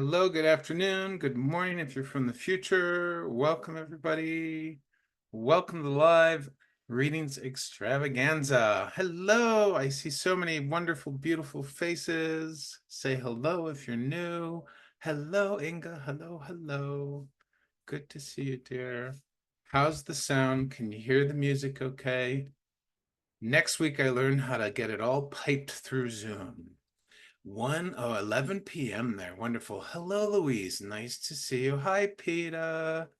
Hello, good afternoon, good morning if you're from the future. Welcome, everybody. Welcome to the live readings extravaganza. Hello, I see so many wonderful, beautiful faces. Say hello if you're new. Hello, Inga. Hello, hello. Good to see you, dear. How's the sound? Can you hear the music okay? Next week, I learned how to get it all piped through Zoom. 11 p.m. there. Wonderful. Hello, Louise. Nice to see you. Hi, Peter.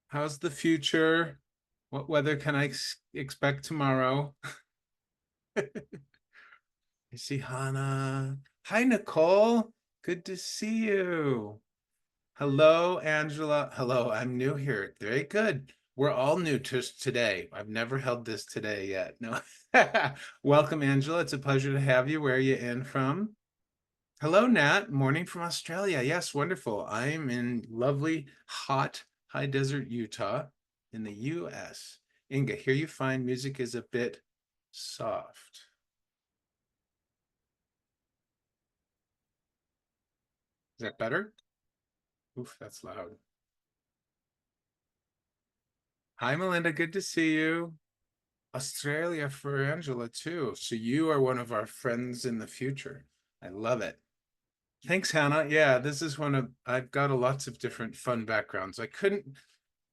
How's the future? What weather can I expect tomorrow? I see Hannah. Hi, Nicole. Good to see you. Hello, Angela. Hello, I'm new here. Very good. We're all new to today. I've never held this today yet. No. Welcome, Angela. It's a pleasure to have you. Where are you in from? Hello, Nat. Morning from Australia. Yes, wonderful. I'm in lovely, hot, high desert Utah in the US. Inga, here you find music is a bit soft. Is that better? Oof, that's loud. Hi, Melinda. Good to see you. Australia for Angela, too. So you are one of our friends in the future. I love it. Thanks, Hannah. Yeah, this is I've got lots of different fun backgrounds.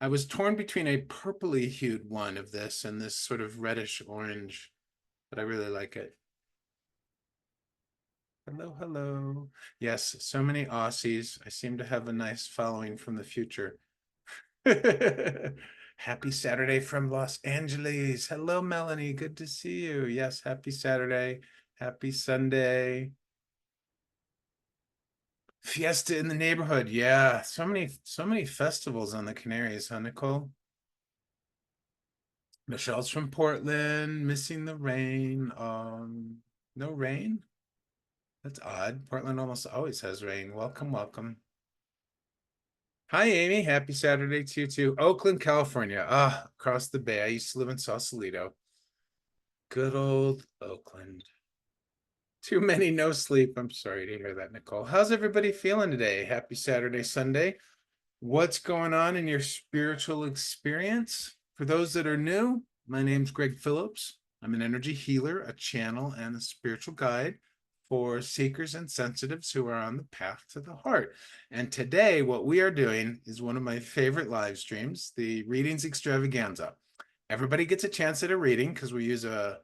I was torn between a purpley hued one of this and this sort of reddish orange, but I really like it. Hello, hello. Yes, so many Aussies. I seem to have a nice following from the future. Happy Saturday from Los Angeles. Hello, Melanie. Good to see you. Yes, happy Saturday. Happy Sunday. Fiesta in the neighborhood. Yeah, so many festivals on the Canaries, huh, Nicole? Michelle's from Portland, missing the rain. No rain? That's odd. Portland almost always has rain. Welcome, welcome. Hi, Amy. Happy Saturday to you too. Oakland, California. Ah, across the bay. I used to live in Sausalito. Good old Oakland. Too many no sleep. I'm sorry to hear that, Nicole. How's everybody feeling today? Happy Saturday, Sunday. What's going on in your spiritual experience? For those that are new, my name's Greg Phillips. I'm an energy healer, a channel, and a spiritual guide for seekers and sensitives who are on the path to the heart. And today, what we are doing is one of my favorite live streams, the Readings Extravaganza. Everybody gets a chance at a reading because we use a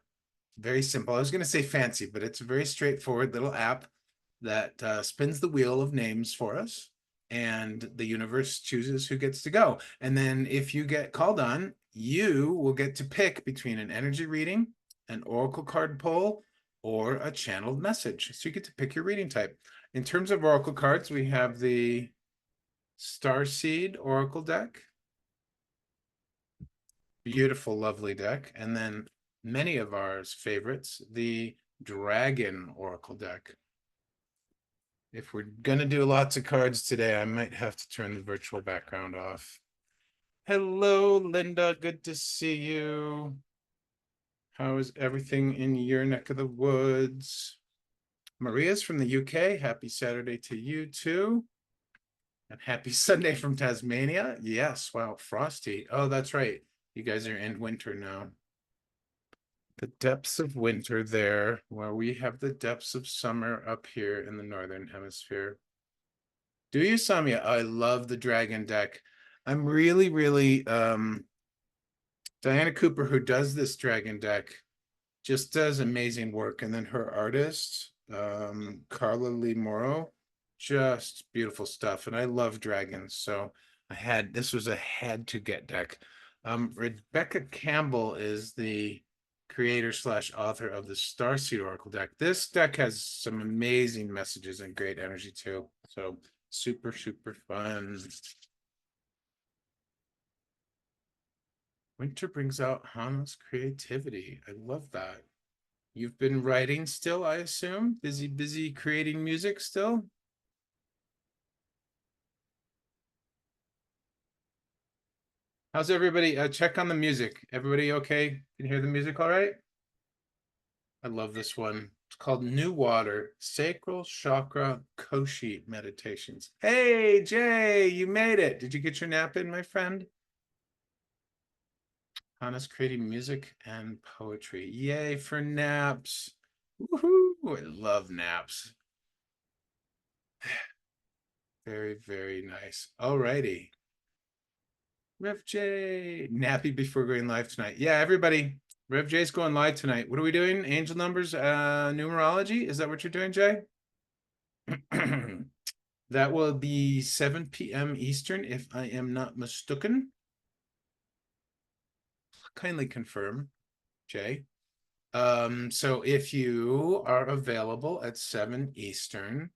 very simple, I was going to say fancy, but it's a very straightforward little app that spins the wheel of names for us, and the universe chooses who gets to go. And then if you get called on, you will get to pick between an energy reading, an oracle card pull, or a channeled message. So you get to pick your reading type. In terms of oracle cards, we have the Starseed Oracle deck. Beautiful, lovely deck. And then many of ours favorites, the Dragon Oracle deck. If we're gonna do lots of cards today, I might have to turn the virtual background off. Hello, Linda. Good to see you. How is everything in your neck of the woods? Maria's from the UK. Happy Saturday to you too. And happy Sunday from Tasmania. Yes, wow, frosty. Oh, that's right. You guys are in winter now. The depths of winter there, where we have the depths of summer up here in the Northern Hemisphere. Do you, Samia? I love the dragon deck. I'm really, Diana Cooper, who does this dragon deck, just does amazing work. And then her artist, Carla Lee Morrow, just beautiful stuff. And I love dragons. So this was a had to get deck. Rebecca Campbell is the creator slash author of the Starseed Oracle deck. This deck has some amazing messages and great energy too. So super fun. Winter brings out Hannah's creativity. I love that. You've been writing still, I assume? Busy creating music still? How's everybody? Check on the music. Everybody okay? Can you hear the music all right? I love this one. It's called New Water, Sacral Chakra Koshi Meditations. Hey, Jay, you made it. Did you get your nap in, my friend? Hannah's creating music and poetry. Yay for naps. Woohoo! I love naps. Very, very nice. Alrighty. Rev J. Nappy before going live tonight. Yeah, everybody. Rev J's going live tonight. What are we doing? Angel numbers, numerology? Is that what you're doing, Jay? That will be 7 p.m. Eastern, if I am not mistaken. Kindly confirm, Jay. So if you are available at 7 Eastern,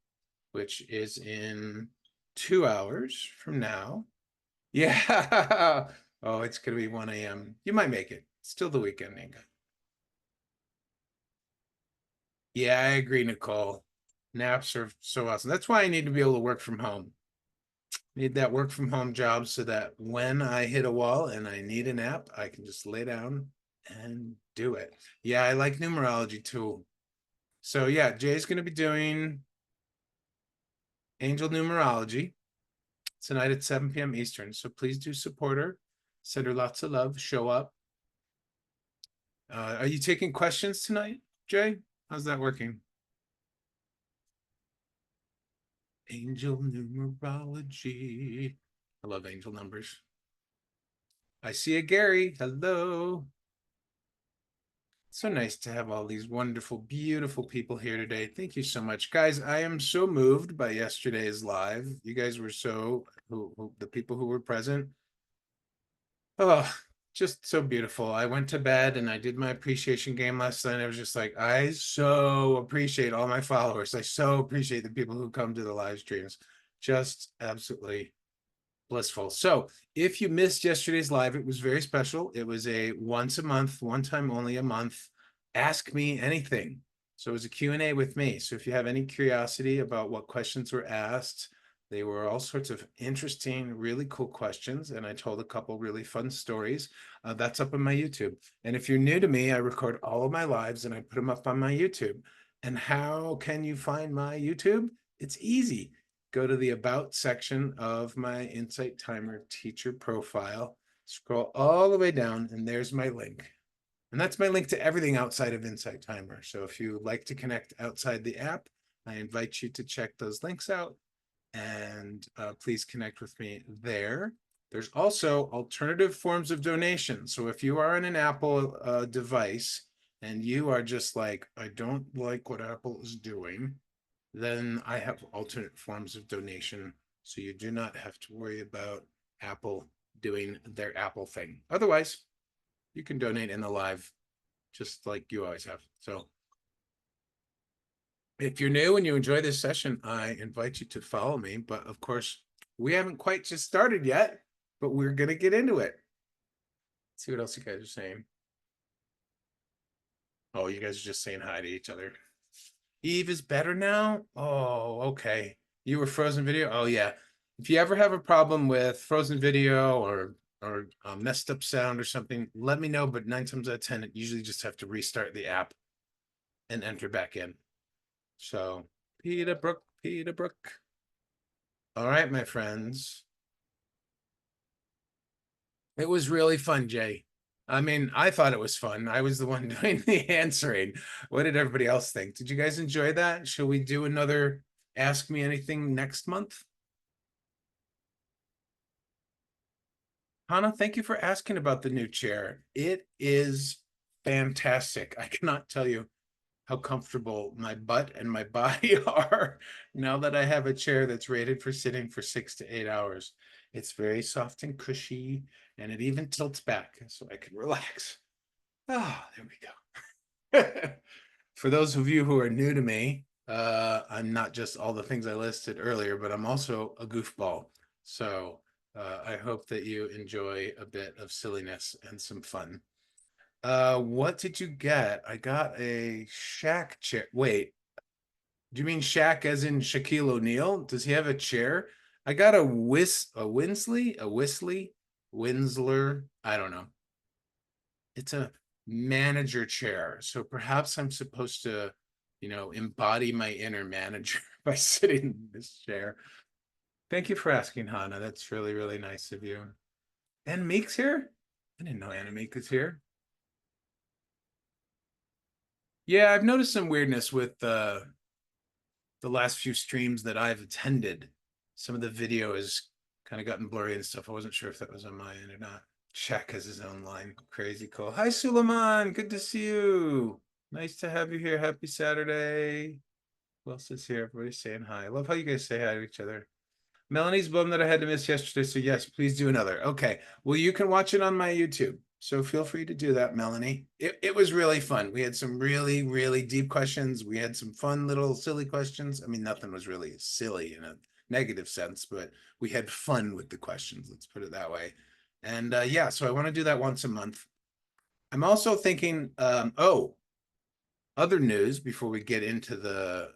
which is in 2 hours from now. Yeah. Oh, it's gonna be 1 a.m. You might make it. Still the weekend, Inga. Yeah, I agree, Nicole. Naps are so awesome. That's why I need to be able to work from home. Need that work from home job so that when I hit a wall and I need a nap, I can just lay down and do it. Yeah, I like numerology too. So yeah, Jay's going to be doing angel numerology tonight at 7 p.m. Eastern. So please do support her. Send her lots of love. Show up. Are you taking questions tonight, Jay? How's that working? Angel numerology. I love angel numbers. I see a Gary. Hello. So nice to have all these wonderful, beautiful people here today. Thank you so much, guys. I am so moved by yesterday's live. You guys were so, the people who were present. Oh, just so beautiful. I went to bed and I did my appreciation game last night. I was just like, I so appreciate all my followers. I so appreciate the people who come to the live streams. Just absolutely blissful. So if you missed yesterday's live, it was very special. It was a once a month, one time only a month, ask me anything. So it was a Q&A with me. So if you have any curiosity about what questions were asked, they were all sorts of interesting, really cool questions. And I told a couple really fun stories. That's up on my YouTube. And if you're new to me, I record all of my lives and I put them up on my YouTube. And how can you find my YouTube? It's easy. Go to the About section of my Insight Timer teacher profile, scroll all the way down, and there's my link. And that's my link to everything outside of Insight Timer. So if you like to connect outside the app, I invite you to check those links out and please connect with me there. There's also alternative forms of donation. So if you are on an Apple device and you are just like, I don't like what Apple is doing, then I have alternate forms of donation. So you do not have to worry about Apple doing their Apple thing. Otherwise, you can donate in the live just like you always have. So if you're new and you enjoy this session, I invite you to follow me. But of course, we haven't quite just started yet, but we're going to get into it. Let's see what else you guys are saying. Oh, you guys are just saying hi to each other. Eve is better now? Oh, okay. You were frozen video? Oh, yeah. If you ever have a problem with frozen video or messed up sound or something, let me know. But 9 times out of 10, it usually just have to restart the app and enter back in. So, Peterbrook, Peterbrook. All right, my friends. It was really fun, Jay. I mean, I thought it was fun. I was the one doing the answering. What did everybody else think? Did you guys enjoy that? Shall we do another Ask Me Anything next month? Hannah, thank you for asking about the new chair. It is fantastic. I cannot tell you how comfortable my butt and my body are now that I have a chair that's rated for sitting for 6 to 8 hours. It's very soft and cushy, and it even tilts back so I can relax. Ah, there we go. For those of you who are new to me, I'm not just all the things I listed earlier, but I'm also a goofball. So I hope that you enjoy a bit of silliness and some fun. What did you get? I got a Shaq chair. Wait, do you mean Shaq as in Shaquille O'Neal? Does he have a chair? I got a Winsler. I don't know. It's a manager chair. So perhaps I'm supposed to embody my inner manager by sitting in this chair. Thank you for asking, Hannah. That's really, really nice of you. And Meek's here? I didn't know Anna Meek was here. Yeah, I've noticed some weirdness with the last few streams that I've attended. Some of the video has kind of gotten blurry and stuff. I wasn't sure if that was on my end or not. Shaq has his own line. Crazy cool. Hi, Suleiman. Good to see you. Nice to have you here. Happy Saturday. Who else is here? Everybody's saying hi. I love how you guys say hi to each other. Melanie's bummed that I had to miss yesterday, so yes, please do another. Okay. Well, you can watch it on my YouTube. So feel free to do that, Melanie. It was really fun. We had some really, really deep questions. We had some fun little silly questions. I mean, nothing was really silly in a negative sense, but we had fun with the questions. Let's put it that way. And yeah, so I want to do that once a month. I'm also thinking, other news before we get into the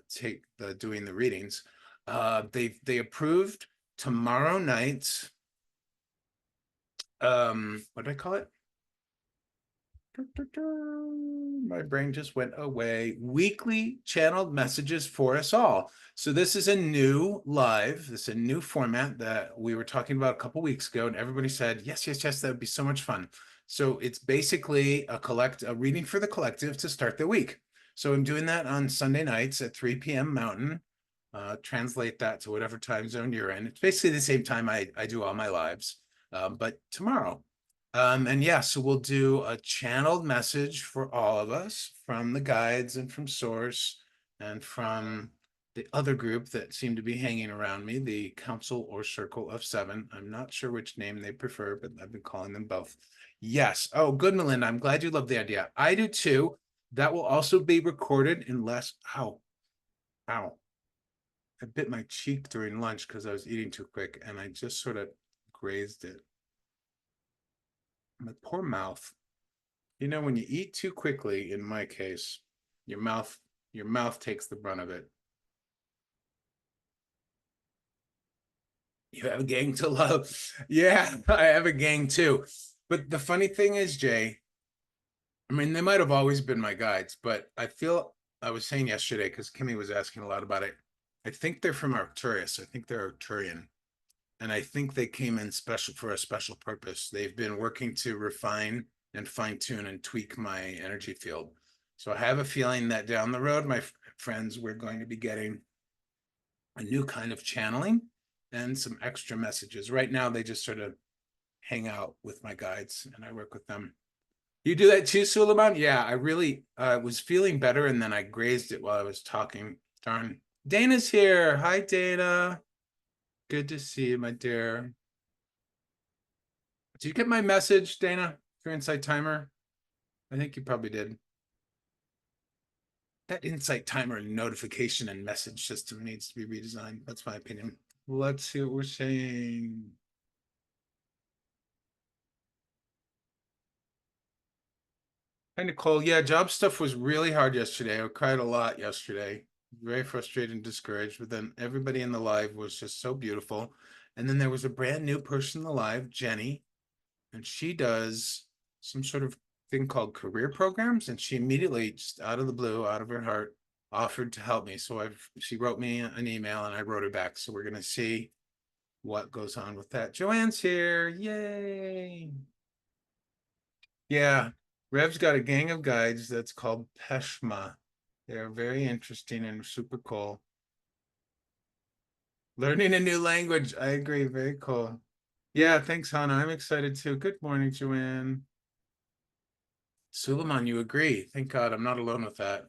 doing the readings. They approved tomorrow night's what did I call it? My brain just went away. Weekly channeled messages for us all. So this is a new live, this is a new format that we were talking about a couple weeks ago, and everybody said, yes, yes, yes, that would be so much fun. So it's basically a reading for the collective to start the week. So I'm doing that on Sunday nights at 3 p.m. Mountain. Translate that to whatever time zone you're in. It's basically the same time I do all my lives, but tomorrow. And yeah, so we'll do a channeled message for all of us from the guides and from Source and from the other group that seem to be hanging around me, the Council or Circle of Seven. I'm not sure which name they prefer, but I've been calling them both. Yes. Oh, good, Melinda. I'm glad you love the idea. I do too. That will also be recorded unless, ow, ow. I bit my cheek during lunch because I was eating too quick and I just sort of grazed it. My poor mouth. When you eat too quickly, in my case, your mouth takes the brunt of it. You have a gang to love. Yeah, I have a gang too. But the funny thing is, Jay, I mean, they might have always been my guides, but I was saying yesterday, because Kimmy was asking a lot about it. I think they're from Arcturus. I think they're Arcturian. And I think they came in special for a special purpose. They've been working to refine and fine tune and tweak my energy field. So I have a feeling that down the road, my friends, we're going to be getting a new kind of channeling and some extra messages. Right now, they just sort of hang out with my guides and I work with them. You do that too, Suleiman? Yeah, I really was feeling better and then I grazed it while I was talking. Darn. Dana's here. Hi, Dana. Good to see you, my dear. Did you get my message, Dana, for Insight Timer? I think you probably did. That Insight Timer notification and message system needs to be redesigned. That's my opinion. Let's see what we're saying. Hi, Nicole. Yeah, job stuff was really hard yesterday. I cried a lot yesterday. Very frustrated and discouraged. But then everybody in the live was just so beautiful. And then there was a brand new person in the live, Jenny, and she does some sort of thing called career programs. And she immediately, just out of the blue, out of her heart, offered to help me. So she wrote me an email and I wrote her back. So we're gonna see what goes on with that. Joanne's here. Yay. Yeah. Rev's got a gang of guides that's called Peshma. They're very interesting and super cool. Learning a new language. I agree. Very cool. Yeah, thanks, Hannah. I'm excited too. Good morning, Joanne. Suleiman, you agree. Thank God I'm not alone with that.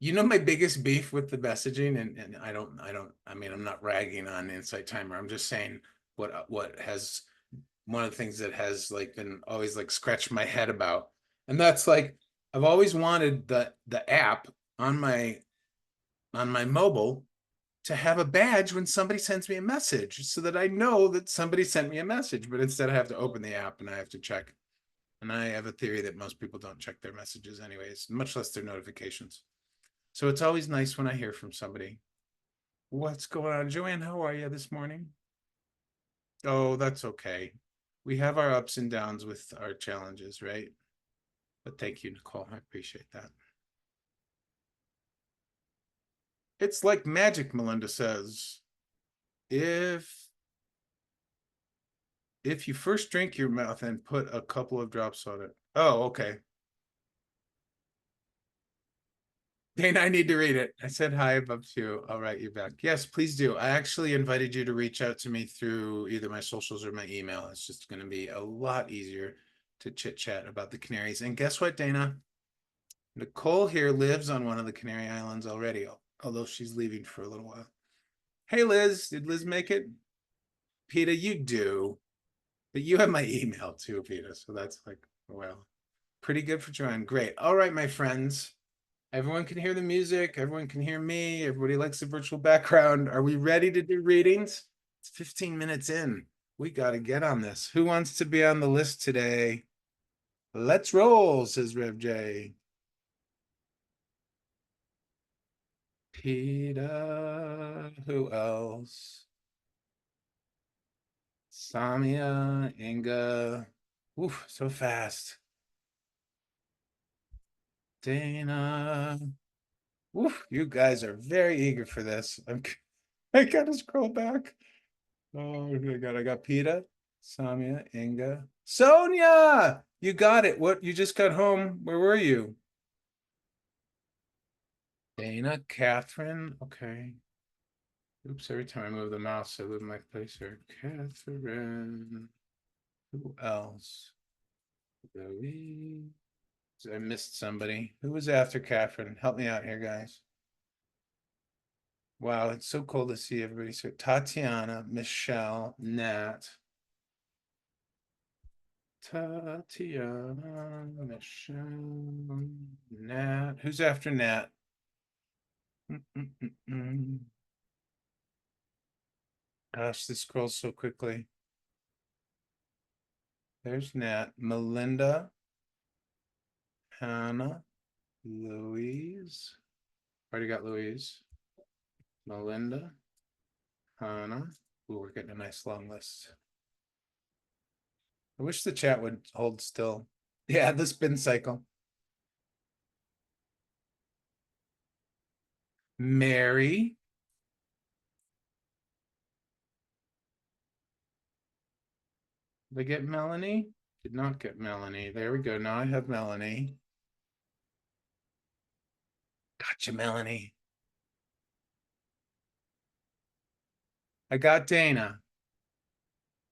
My biggest beef with the messaging, and I mean, I'm not ragging on Insight Timer. I'm just saying what has one of the things that has like been always like scratched my head about. And that's like I've always wanted the app on my mobile to have a badge when somebody sends me a message so that I know that somebody sent me a message, but instead I have to open the app and I have to check. And I have a theory that most people don't check their messages anyways, much less their notifications. So it's always nice when I hear from somebody. What's going on? Joanne, how are you this morning? Oh, that's okay. We have our ups and downs with our challenges, right? But thank you, Nicole. I appreciate that. It's like magic, Melinda says. If you first drink your mouth and put a couple of drops on it. Oh, okay. Dana, I need to read it. I said hi above too. I'll write you back. Yes, please do. I actually invited you to reach out to me through either my socials or my email. It's just going to be a lot easier to chit chat about the Canaries. And guess what, Dana? Nicole here lives on one of the Canary Islands already, although she's leaving for a little while. Hey, Liz, did Liz make it? Peter, you do. But you have my email too, Peter. So that's like, well, pretty good for Joanne. Great. All right, my friends. Everyone can hear the music. Everyone can hear me. Everybody likes the virtual background. Are we ready to do readings? It's 15 minutes in. We got to get on this. Who wants to be on the list today? Let's roll, says Rev J. Peter. Who else? Samia, Inga. Oof, so fast. Dana. Oof, you guys are very eager for this. I gotta scroll back. Oh my God, I got Peta, Samia, Inga. Sonia! You got it. What? You just got home. Where were you? Dana, Catherine. Okay. Oops, every time I move the mouse, I lose my place here. Catherine. Who else? Louise. I missed somebody. Who was after Catherine? Help me out here, guys. Wow, it's so cool to see everybody. So Tatiana, Michelle, Nat. Tatiana, Michelle, Nat. Who's after Nat? Gosh, this scrolls so quickly. There's Nat. Melinda, Hannah, Louise. Already got Louise. Melinda, Hannah. Ooh, we're getting a nice long list. I wish the chat would hold still. Yeah, the spin cycle. Mary. Did I get Melanie? Did not get Melanie. There we go. Now I have Melanie. Gotcha, Melanie. I got Dana.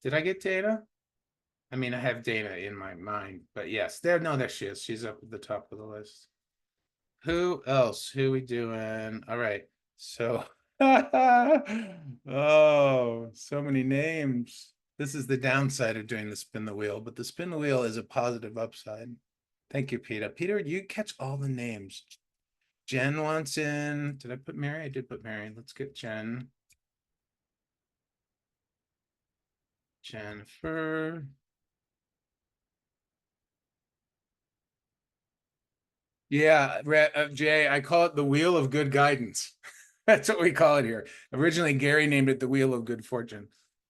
Did I get Dana? I mean, I have Dana in my mind, but yes, there she is. She's up at the top of the list. Who else? Who we doing? All right. So, oh, so many names. This is the downside of doing the spin the wheel, but the spin the wheel is a positive upside. Thank you, Peter. Peter, you catch all the names. Jen wants in. Did I put Mary? I did put Mary. Let's get Jen. Jennifer. Yeah, Jay, I call it the Wheel of Good Guidance. That's what we call it here. Originally, Gary named it the Wheel of Good Fortune,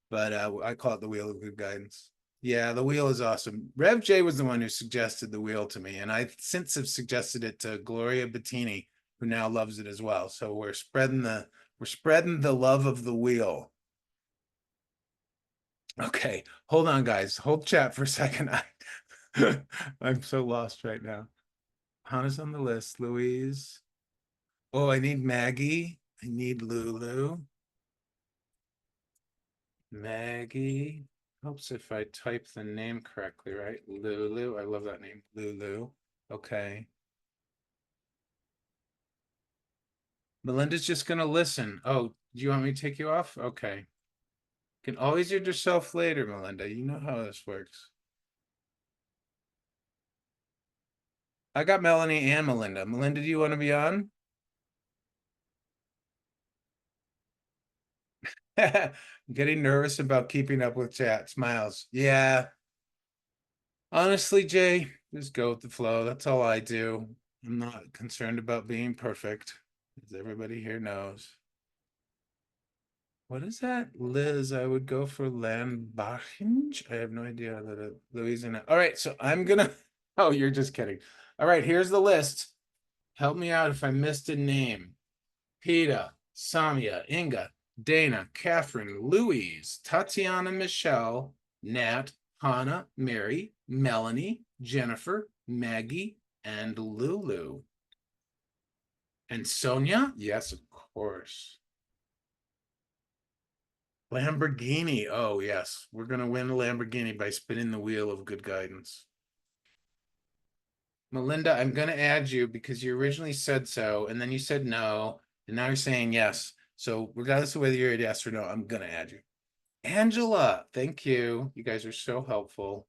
but I call it the Wheel of Good Guidance. Yeah, the wheel is awesome. Rev J was the one who suggested the wheel to me, and I since have suggested it to Gloria Bettini, who now loves it as well. So we're spreading the love of the wheel. Okay, hold on, guys. Hold chat for a second. I'm so lost right now. Hannah's on the list. Louise. Oh, I need Maggie. I need Lulu. Maggie. Helps if I type the name correctly, right? Lulu. I love that name. Lulu. Okay. Melinda's just gonna listen. Oh, do you want me to take you off? Okay. Can always use yourself later, Melinda. You know how this works. I got Melanie and Melinda. Melinda, do you want to be on? Getting nervous about keeping up with chat. Smiles. Yeah. Honestly, Jay, just go with the flow. That's all I do. I'm not concerned about being perfect, as everybody here knows. What is that? Liz, I would go for Lambachinge. I have no idea that Louisiana. All right, so I'm gonna. Oh, you're just kidding. All right, here's the list. Help me out if I missed a name. PETA, Samia, Inga, Dana, Catherine, Louise, Tatiana, Michelle, Nat, Hannah, Mary, Melanie, Jennifer, Maggie, and Lulu. And Sonia? Yes, of course. Lamborghini. Oh, yes. We're going to win a Lamborghini by spinning the wheel of good guidance. Melinda, I'm going to add you because you originally said so, and then you said no, and now you're saying yes. So regardless of whether you're a yes or no, I'm going to add you. Angela, thank you. You guys are so helpful.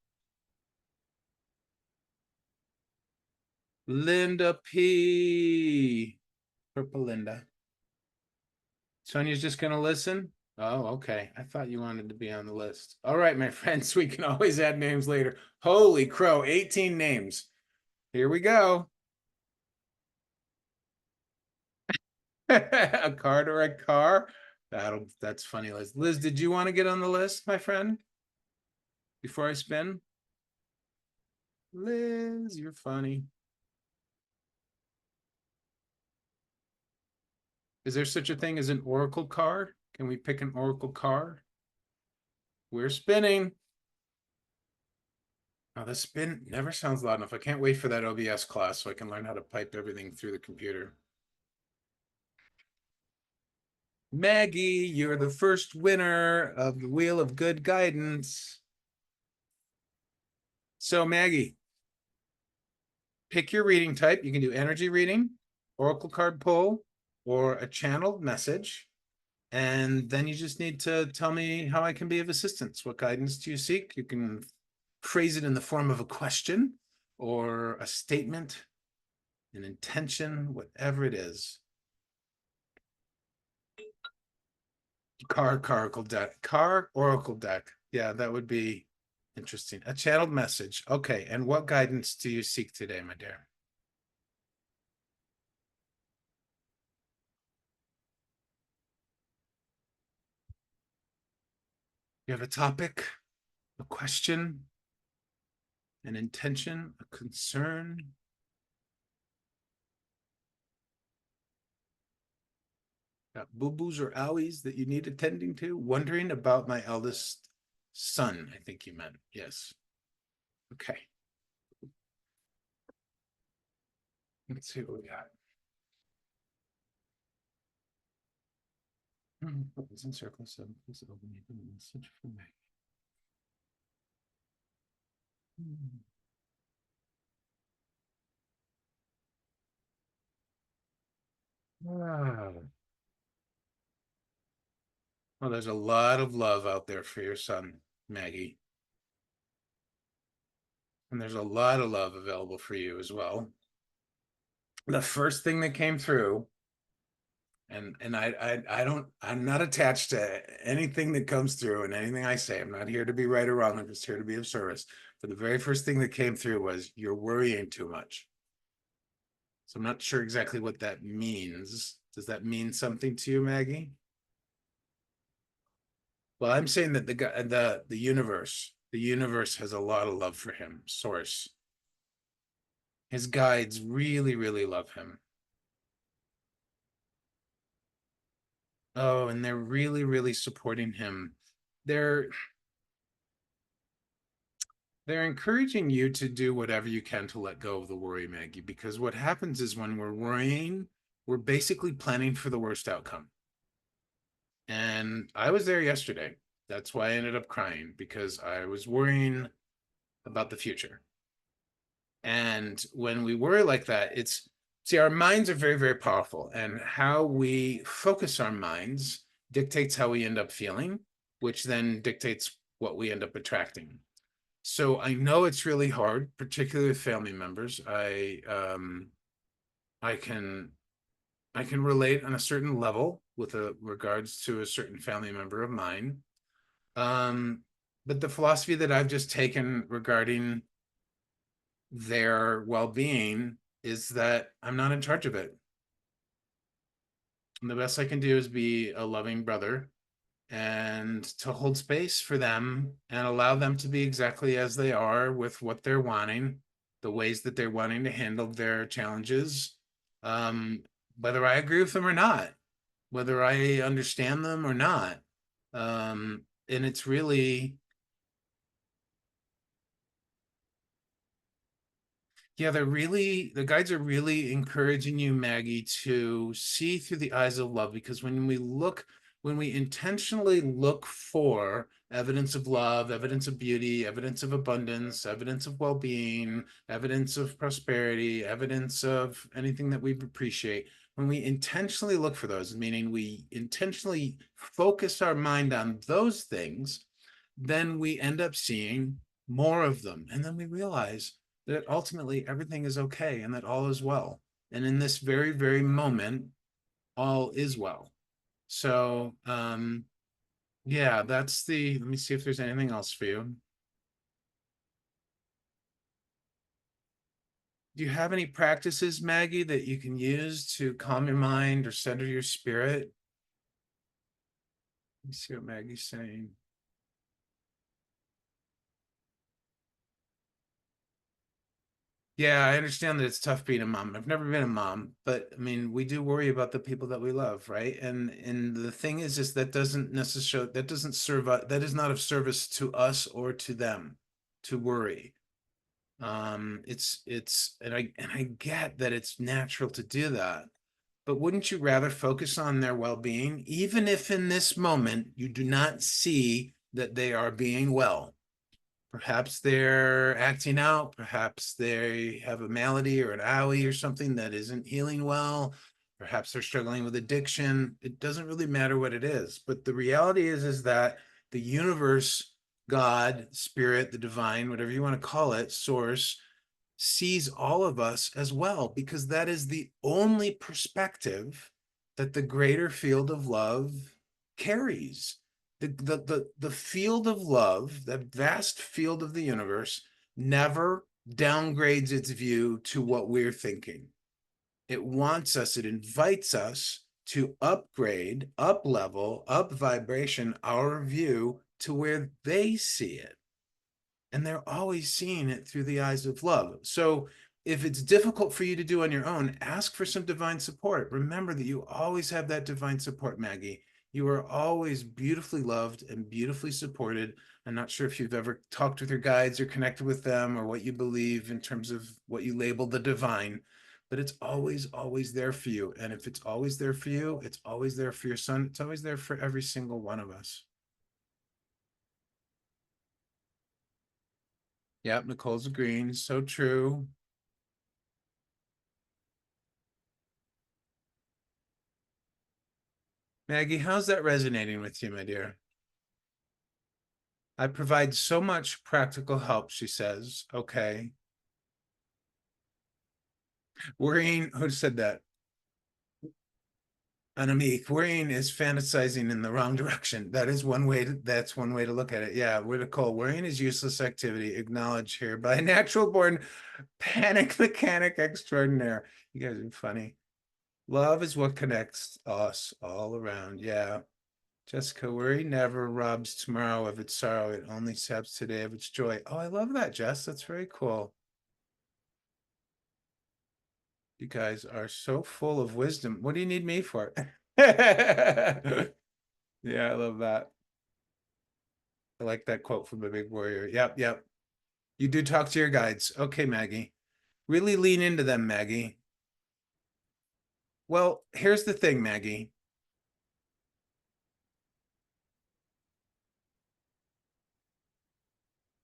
Linda P. Purple Linda. Sonia's just going to listen? Oh, okay. I thought you wanted to be on the list. All right, my friends, we can always add names later. Holy crow, 18 names. Here we go. A card or a car? That's funny, Liz. Liz, did you want to get on the list, my friend? Before I spin? Liz, you're funny. Is there such a thing as an oracle card? Can we pick an oracle card? We're spinning. Oh, the spin never sounds loud enough. I can't wait for that OBS class so I can learn how to pipe everything through the computer. Maggie, you're the first winner of the Wheel of Good Guidance. So, Maggie, pick your reading type. You can do energy reading, oracle card pull, or a channeled message. And then you just need to tell me how I can be of assistance. What guidance do you seek? You can phrase it in the form of a question or a statement, an intention, whatever it is. Car oracle deck. Yeah, that would be interesting. A channeled message. Okay, and what guidance do you seek today, my dear? You have a topic, a question, an intention, a concern. Got boo-boos or owies that you need attending to? Wondering about my eldest son, I think you meant. Yes. Okay. Let's see what we got. Buttons in circle 7. Please open the message for me. Wow. Well, there's a lot of love out there for your son, Maggie. And there's a lot of love available for you as well. The first thing that came through, and I'm not attached to anything that comes through and anything I say. I'm not here to be right or wrong. I'm just here to be of service. But the very first thing that came through was you're worrying too much. So I'm not sure exactly what that means. Does that mean something to you, Maggie? Well, I'm saying that the universe has a lot of love for him. Source. His guides really, really love him. Oh, and they're really, really supporting him. They're they're encouraging you to do whatever you can to let go of the worry, Maggie, because what happens is when we're worrying, we're basically planning for the worst outcome. And I was there yesterday. That's why I ended up crying, because I was worrying about the future. And when we worry like that, our minds are very, very powerful. And how we focus our minds dictates how we end up feeling, which then dictates what we end up attracting. So I know it's really hard, particularly with family members. I can relate on a certain level with regards to a certain family member of mine. But the philosophy that I've just taken regarding their well-being is that I'm not in charge of it. And the best I can do is be a loving brother and to hold space for them and allow them to be exactly as they are with what they're wanting, the ways that they're wanting to handle their challenges, whether I agree with them or not. whether I understand them or not. And it's really, yeah, the guides are really encouraging you, Maggie, to see through the eyes of love, because when we intentionally look for evidence of love, evidence of beauty, evidence of abundance, evidence of well-being, evidence of prosperity, evidence of anything that we appreciate, when we intentionally look for those, meaning we intentionally focus our mind on those things, then we end up seeing more of them. And then we realize that ultimately everything is okay and that all is well. And in this very, very moment, all is well. So, yeah, let me see if there's anything else for you. Do you have any practices, Maggie, that you can use to calm your mind or center your spirit? Let me see what Maggie's saying. Yeah, I understand that it's tough being a mom. I've never been a mom, but I mean, we do worry about the people that we love, right? And the thing is that doesn't necessarily that doesn't serve that is not of service to us or to them to worry. It's and I get that it's natural to do that, but wouldn't you rather focus on their well-being, even if in this moment you do not see that they are being well? Perhaps they're acting out. Perhaps they have a malady or an owie or something that isn't healing well. Perhaps they're struggling with addiction. It doesn't really matter what it is. But the reality is that the universe, God, spirit, the divine, whatever you want to call it, source, sees all of us as well, because that is the only perspective that the greater field of love carries. The field of love, that vast field of the universe, never downgrades its view to what we're thinking. It wants us, it invites us to upgrade, up level, up vibration our view to where they see it, and they're always seeing it through the eyes of love. So if it's difficult for you to do on your own, ask for some divine support. Remember that you always have that divine support, Maggie. You are always beautifully loved and beautifully supported. I'm not sure if you've ever talked with your guides or connected with them, or what you believe in terms of what you label the divine, but it's always, always there for you. And if it's always there for you, it's always there for your son. It's always there for every single one of us. Yep, Nicole's agreeing. So true. Maggie, how's that resonating with you, my dear? I provide so much practical help, she says. Okay. Worrying, who said that? Anamik, worrying is fantasizing in the wrong direction. That's one way to look at it. Yeah, we're to call worrying is useless activity. Acknowledge here by natural born panic mechanic extraordinaire. You guys are funny. Love is what connects us all around. Yeah. Jessica, worry never robs tomorrow of its sorrow. It only saps today of its joy. Oh, I love that, Jess. That's very cool. You guys are so full of wisdom. What do you need me for? Yeah, I love that. I like that quote from a big warrior. Yep, yep. You do talk to your guides. Okay, Maggie. Really lean into them, Maggie. Well, here's the thing, Maggie.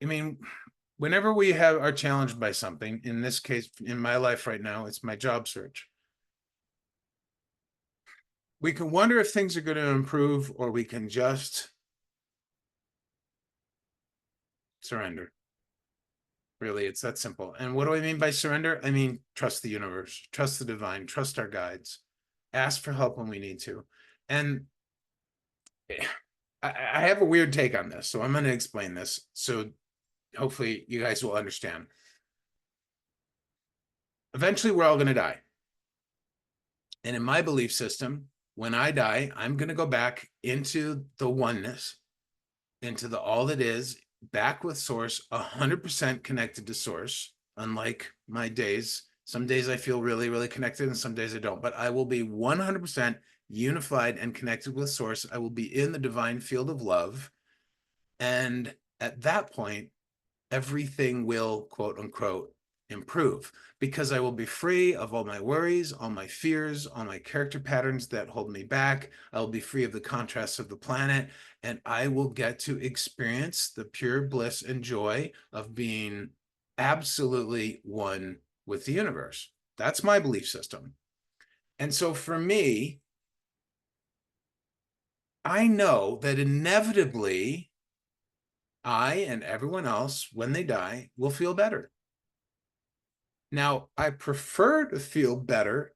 I mean, whenever we are challenged by something, in this case, in my life right now, it's my job search. We can wonder if things are going to improve, or we can just surrender. Really, it's that simple. And what do I mean by surrender? I mean, trust the universe, trust the divine, trust our guides, ask for help when we need to. And I have a weird take on this, so I'm going to explain this. So hopefully you guys will understand. Eventually, we're all going to die. And in my belief system, when I die, I'm going to go back into the oneness, into the all that is, back with source, 100% connected to source. Unlike my days, some days I feel really, really connected and some days I don't, but I will be 100% unified and connected with source. I will be in the divine field of love. And at that point, everything will, quote unquote, improve because I will be free of all my worries, all my fears, all my character patterns that hold me back. I'll be free of the contrasts of the planet, and I will get to experience the pure bliss and joy of being absolutely one with the universe. That's my belief system. And so for me, I know that inevitably I and everyone else, when they die, will feel better. Now, I prefer to feel better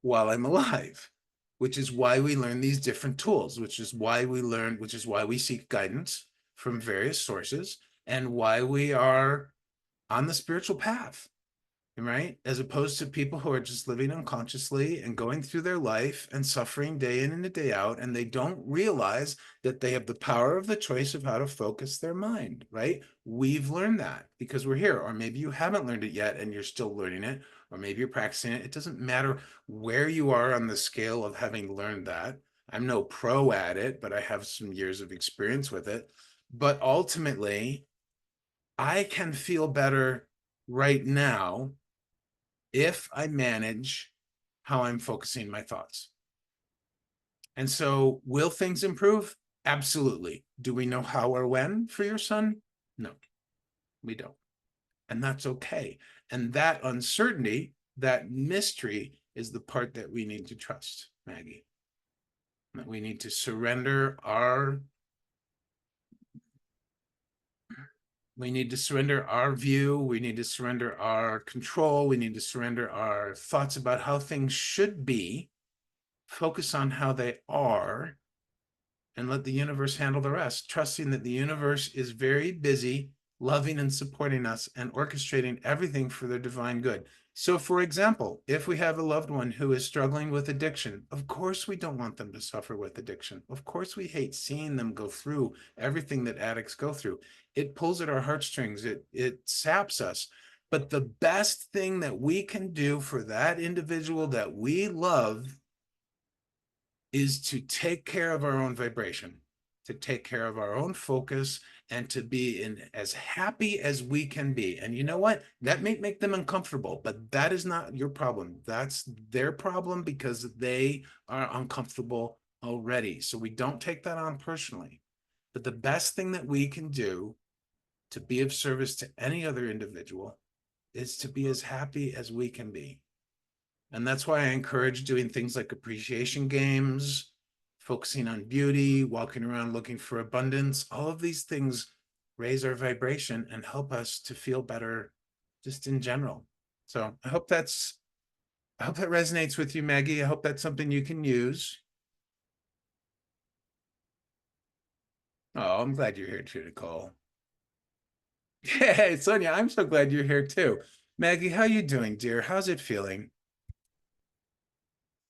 while I'm alive, which is why we learn these different tools, which is why we seek guidance from various sources, and why we are on the spiritual path, right? As opposed to people who are just living unconsciously and going through their life and suffering day in and day out, and they don't realize that they have the power of the choice of how to focus their mind, right? We've learned that because we're here, or maybe you haven't learned it yet and you're still learning it, or maybe you're practicing it. It doesn't matter where you are on the scale of having learned that. I'm no pro at it, but I have some years of experience with it. But ultimately, I can feel better right now if I manage how I'm focusing my thoughts. And so, will things improve? Absolutely. Do we know how or when for your son? No, we don't. And that's okay. And that uncertainty, that mystery, is the part that we need to trust, Maggie. That we need to surrender our view, we need to surrender our control, we need to surrender our thoughts about how things should be, focus on how they are, and let the universe handle the rest, trusting that the universe is very busy loving and supporting us and orchestrating everything for their divine good. So, for example, if we have a loved one who is struggling with addiction, of course we don't want them to suffer with addiction. Of course we hate seeing them go through everything that addicts go through. It pulls at our heartstrings, it saps us. But the best thing that we can do for that individual that we love is to take care of our own vibration, to take care of our own focus, and to be in as happy as we can be. And you know what? That may make them uncomfortable, but that is not your problem. That's their problem because they are uncomfortable already. So we don't take that on personally. But the best thing that we can do to be of service to any other individual is to be as happy as we can be. And that's why I encourage doing things like appreciation games, focusing on beauty, walking around looking for abundance. All of these things raise our vibration and help us to feel better just in general. So I hope that resonates with you, Maggie. I hope that's something you can use. Oh, I'm glad you're here too, Nicole. Hey, Sonia, I'm so glad you're here too. Maggie, how you doing, dear? How's it feeling?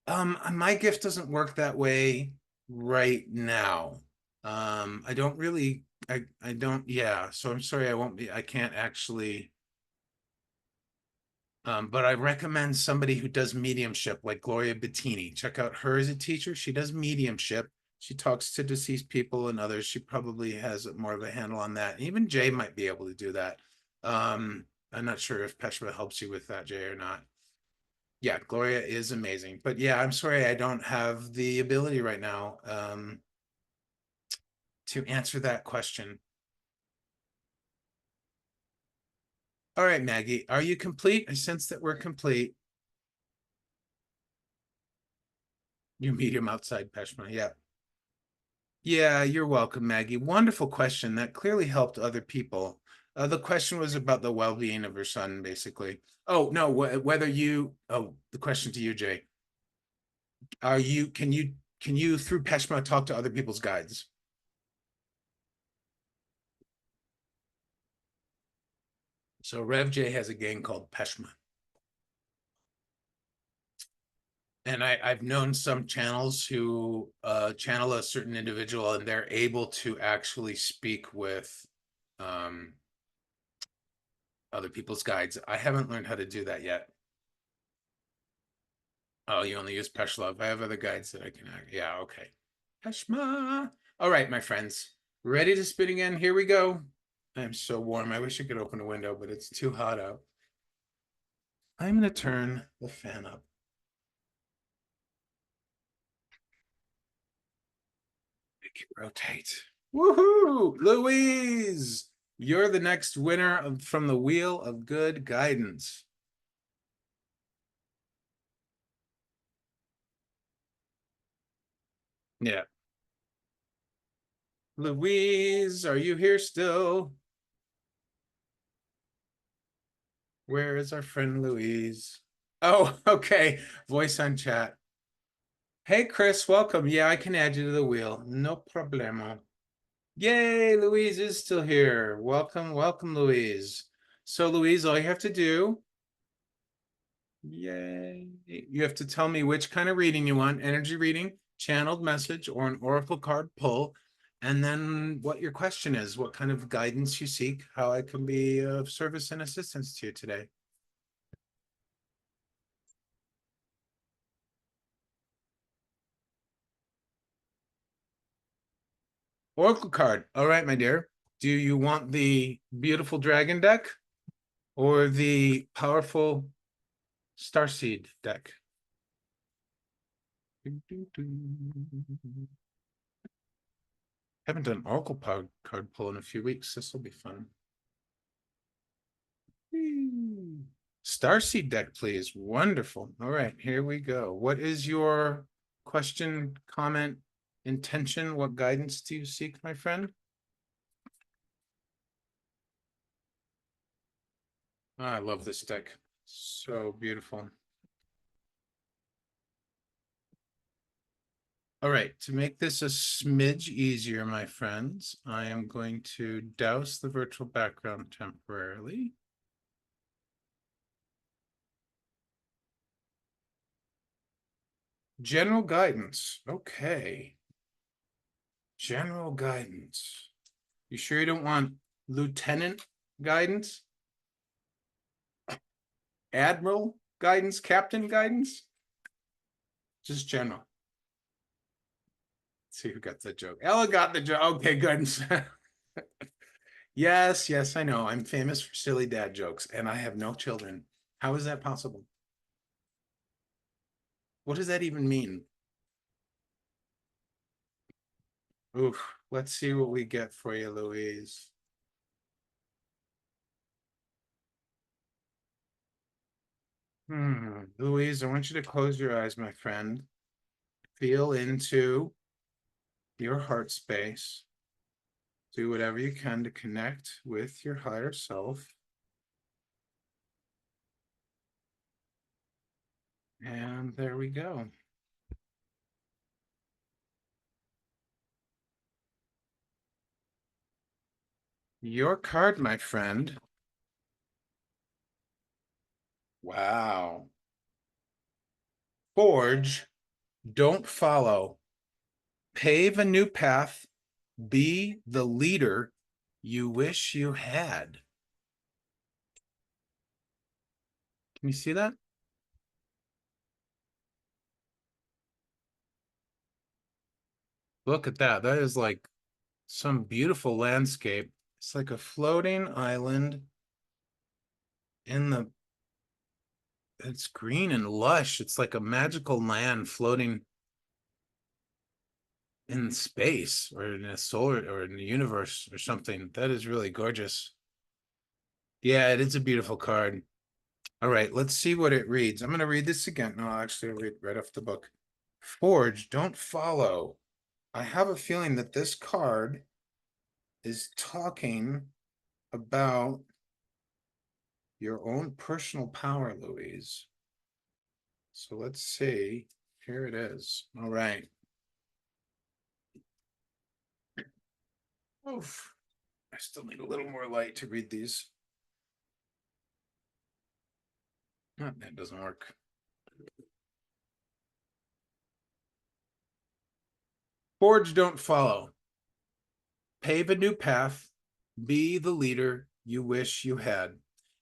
My gift doesn't work that way right now. I don't really, I don't, yeah. So I'm sorry, I can't actually, but I recommend somebody who does mediumship, like Gloria Bettini. Check out her as a teacher. She does mediumship. She talks to deceased people and others. She probably has more of a handle on that. Even Jay might be able to do that. I'm not sure if Peshwa helps you with that, Jay, or not. Yeah, Gloria is amazing. But yeah, I'm sorry I don't have the ability right now to answer that question. All right, Maggie, are you complete? I sense that we're complete. You meet him outside Peshma. Yeah. Yeah, you're welcome, Maggie. Wonderful question. That clearly helped other people. The question was about the well-being of her son, basically. Oh, no, whether you, oh, the question to you, Jay. Are you, can you through Peshma talk to other people's guides? So Rev J has a gang called Peshma. And I've known some channels who channel a certain individual and they're able to actually speak with um, other people's guides. I haven't learned how to do that yet. Oh, you only use Peshlove. I have other guides that I can. Yeah, okay. Peshma. All right, my friends. Ready to spin again? Here we go. I'm so warm. I wish I could open a window, but it's too hot out. I'm going to turn the fan up. Make it rotate. Woohoo! Louise! You're the next winner from the Wheel of Good Guidance. Yeah. Louise, are you here still? Where is our friend Louise? Oh, okay. Voice on chat. Hey, Chris, welcome. Yeah, I can add you to the wheel. No problemo. Yay, Louise is still here. Welcome, welcome, Louise. So, Louise, all you have to do, yay, you have to tell me which kind of reading you want, energy reading, channeled message, or an oracle card pull, and then what your question is, what kind of guidance you seek, how I can be of service and assistance to you today. Oracle card. All right, my dear. Do you want the beautiful dragon deck or the powerful starseed deck? Haven't done Oracle card pull in a few weeks. This will be fun. Starseed deck, please. Wonderful. All right, here we go. What is your question, comment, intention? What guidance do you seek, my friend? Oh, I love this deck. So beautiful. All right, to make this a smidge easier, my friends, I am going to douse the virtual background temporarily. General guidance. Okay. General guidance. You sure you don't want lieutenant guidance? Admiral guidance? Captain guidance? Just general. Let's see who got the joke. Ella got the joke. Okay, good. Yes, yes, I know. I'm famous for silly dad jokes, and I have no children. How is that possible? What does that even mean? Oof. Let's see what we get for you, Louise. Louise, I want you to close your eyes, my friend. Feel into your heart space. Do whatever you can to connect with your higher self. And there we go. Your card, my friend. Wow. Forge, don't follow. Pave a new path. Be the leader you wish you had. Can you see that? Look at that. That is like some beautiful landscape. It's like a floating island in the, it's green and lush. It's like a magical land floating in space or in a solar or in the universe or something. That is really gorgeous. Yeah, it is a beautiful card. All right, let's see what it reads. I'm going to read this again. No, actually, I'll read right off the book. Forge, don't follow. I have a feeling that this card is talking about your own personal power, Louise. So let's see. Here it is. All right. Oof. I still need a little more light to read these. Oh, that doesn't work. Forge, don't follow. Pave a new path. Be the leader you wish you had.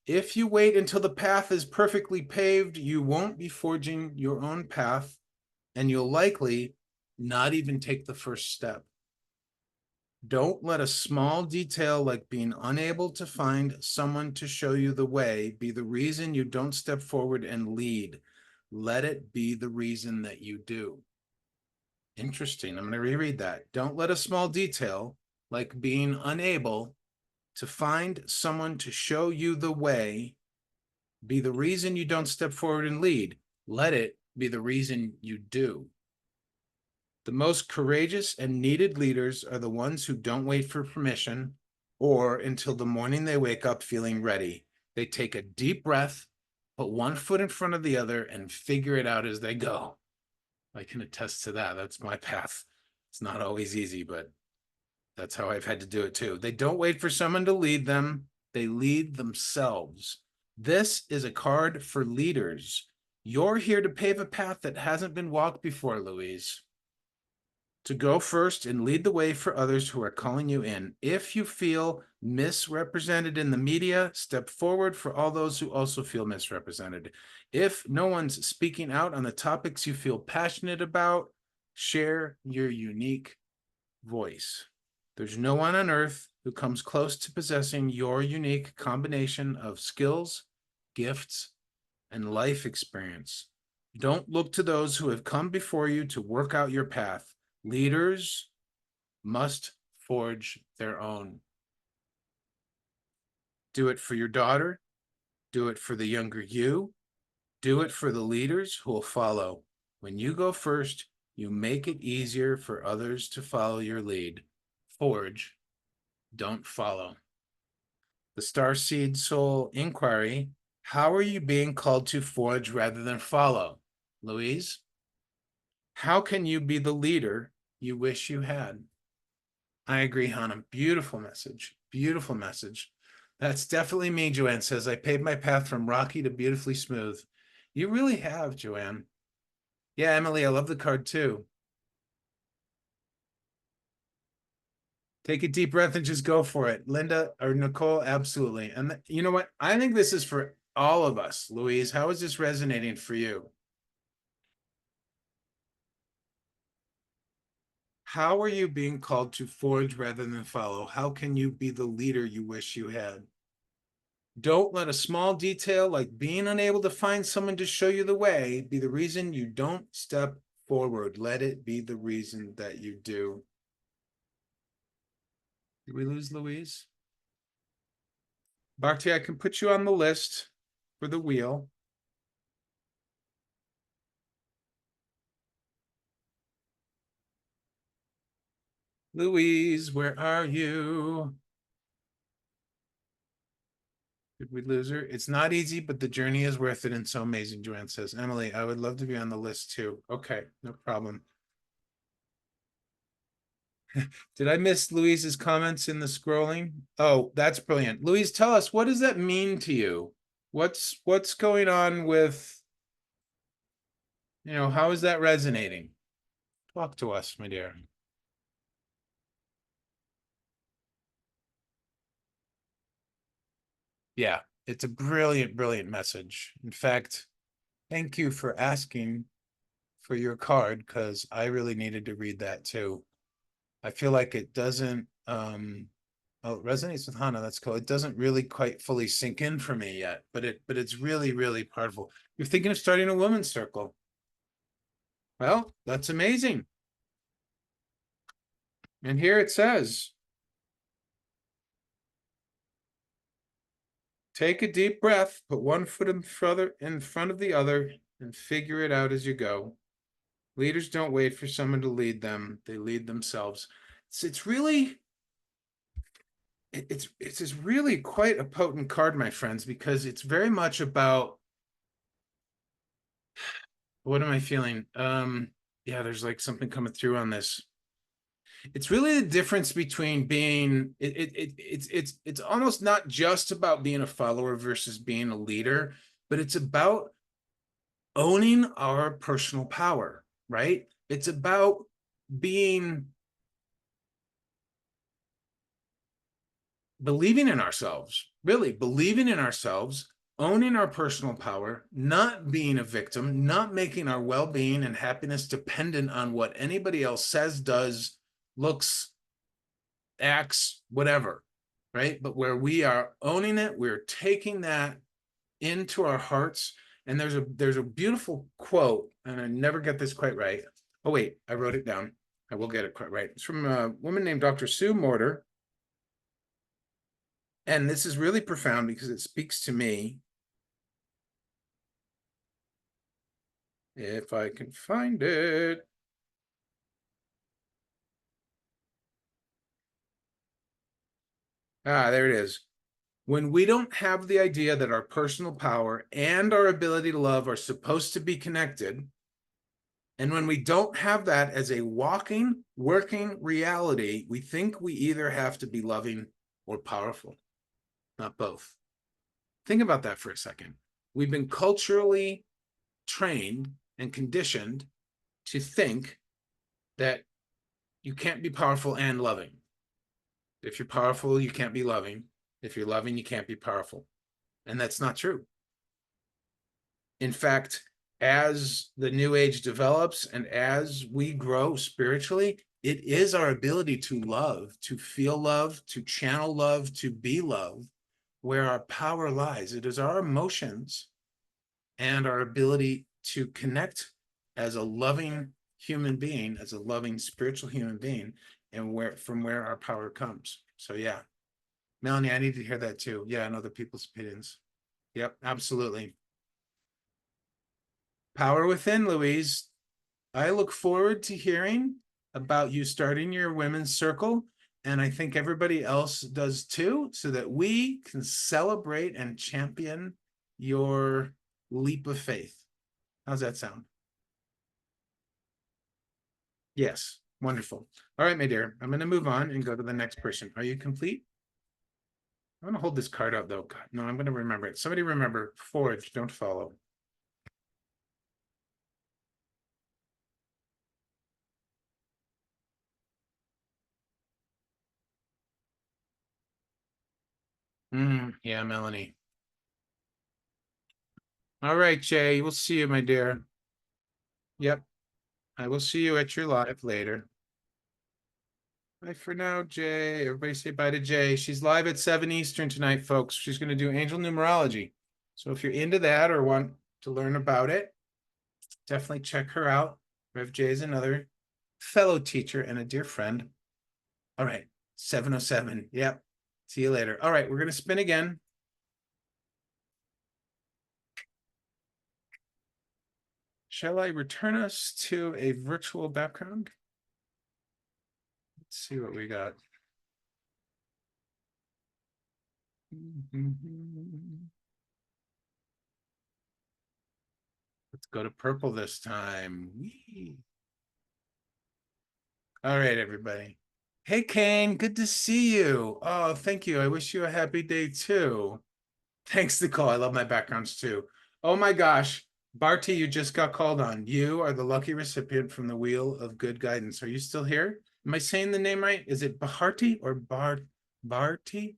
If you wait until the path is perfectly paved, you won't be forging your own path, and you'll likely not even take the first step. Don't let a small detail like being unable to find someone to show you the way be the reason you don't step forward and lead. Let it be the reason that you do. Interesting. I'm going to reread that. Don't let a small detail like being unable to find someone to show you the way be the reason you don't step forward and lead. Let it be the reason you do. The most courageous and needed leaders are the ones who don't wait for permission or until the morning they wake up feeling ready. They take a deep breath, put one foot in front of the other, and figure it out as they go. I can attest to that. That's my path. It's not always easy, but that's how I've had to do it too. They don't wait for someone to lead them. They lead themselves. This is a card for leaders. You're here to pave a path that hasn't been walked before, Louise. To go first and lead the way for others who are calling you in. If you feel misrepresented in the media, step forward for all those who also feel misrepresented. If no one's speaking out on the topics you feel passionate about, share your unique voice. There's no one on earth who comes close to possessing your unique combination of skills, gifts, and life experience. Don't look to those who have come before you to work out your path. Leaders must forge their own. Do it for your daughter. Do it for the younger you. Do it for the leaders who will follow. When you go first, you make it easier for others to follow your lead. Forge, don't follow. The Starseed Soul Inquiry. How are you being called to forge rather than follow? Louise, how can you be the leader you wish you had? I agree, Hannah. Beautiful message. Beautiful message. That's definitely me, Joanne says. I paved my path from rocky to beautifully smooth. You really have, Joanne. Yeah, Emily, I love the card too. Take a deep breath and just go for it. Linda or Nicole, absolutely. And you know what? I think this is for all of us. Louise, how is this resonating for you? How are you being called to forge rather than follow? How can you be the leader you wish you had? Don't let a small detail like being unable to find someone to show you the way be the reason you don't step forward. Let it be the reason that you do. Did we lose Louise? Bhakti, I can put you on the list for the wheel. Louise, where are you? Did we lose her? It's not easy, but the journey is worth it and so amazing, Joanne says. Emily, I would love to be on the list too. Okay, no problem. Did I miss Louise's comments in the scrolling? Oh, that's brilliant. Louise, tell us, what does that mean to you? What's going on with, how is that resonating? Talk to us, my dear. Yeah, it's a brilliant, brilliant message. In fact, thank you for asking for your card because I really needed to read that too. I feel like it doesn't oh, it resonates with Hannah. That's cool. It doesn't really quite fully sink in for me yet, but it's really, really powerful. You're thinking of starting a women's circle. Well, that's amazing. And here it says, take a deep breath, put one foot in front of the other, and figure it out as you go. Leaders don't wait for someone to lead them; they lead themselves. It's really it's really quite a potent card, my friends, because it's very much about what am I feeling? Yeah, there's like something coming through on this. It's really the difference between being it's almost not just about being a follower versus being a leader, but it's about owning our personal power, right? It's about being believing in ourselves, really believing in ourselves, owning our personal power, not being a victim, not making our well-being and happiness dependent on what anybody else says, does, looks, acts, whatever, right? But where we are owning it, we're taking that into our hearts. And there's a beautiful quote, and I never get this quite right. Oh wait, I wrote it down. I will get it quite right. It's from a woman named Dr. Sue Morter. And this is really profound because it speaks to me. If I can find it. There it is. When we don't have the idea that our personal power and our ability to love are supposed to be connected, and when we don't have that as a walking, working reality, we think we either have to be loving or powerful, not both. Think about that for a second. We've been culturally trained and conditioned to think that you can't be powerful and loving. If you're powerful, you can't be loving. If you're loving, you can't be powerful. And that's not true. In fact, as the new age develops and as we grow spiritually, it is our ability to love, to feel love, to channel love, to be love, where our power lies. It is our emotions and our ability to connect as a loving human being, as a loving spiritual human being, and from where our power comes. So yeah, Melanie, I need to hear that too. Yeah, and other people's opinions. Yep, absolutely. Power within, Louise. I look forward to hearing about you starting your women's circle. And I think everybody else does too, so that we can celebrate and champion your leap of faith. How's that sound? Yes, wonderful. All right, my dear, I'm going to move on and go to the next person. Are you complete? I'm going to hold this card out though. God, no, I'm going to remember it. Somebody remember, forge, don't follow. Yeah, Melanie. All right, Jay, we'll see you, my dear. Yep, I will see you at your live later. Bye for now, Jay. Everybody say bye to Jay. She's live at 7 Eastern tonight, folks. She's going to do angel numerology. So if you're into that or want to learn about it, definitely check her out. Rev Jay is another fellow teacher and a dear friend. All right, 7:07. Yep. See you later. All right, we're going to spin again. Shall I return us to a virtual background? Let's see what we got. Let's go to purple this time. Whee. All right, everybody. Hey, Kane, good to see you. Oh, thank you. I wish you a happy day too. Thanks, Nicole. I love my backgrounds too. Oh my gosh, Barty, you just got called on. You are the lucky recipient from the Wheel of Good Guidance. Are you still here? Am I saying the name right? Is it Baharti or Barty?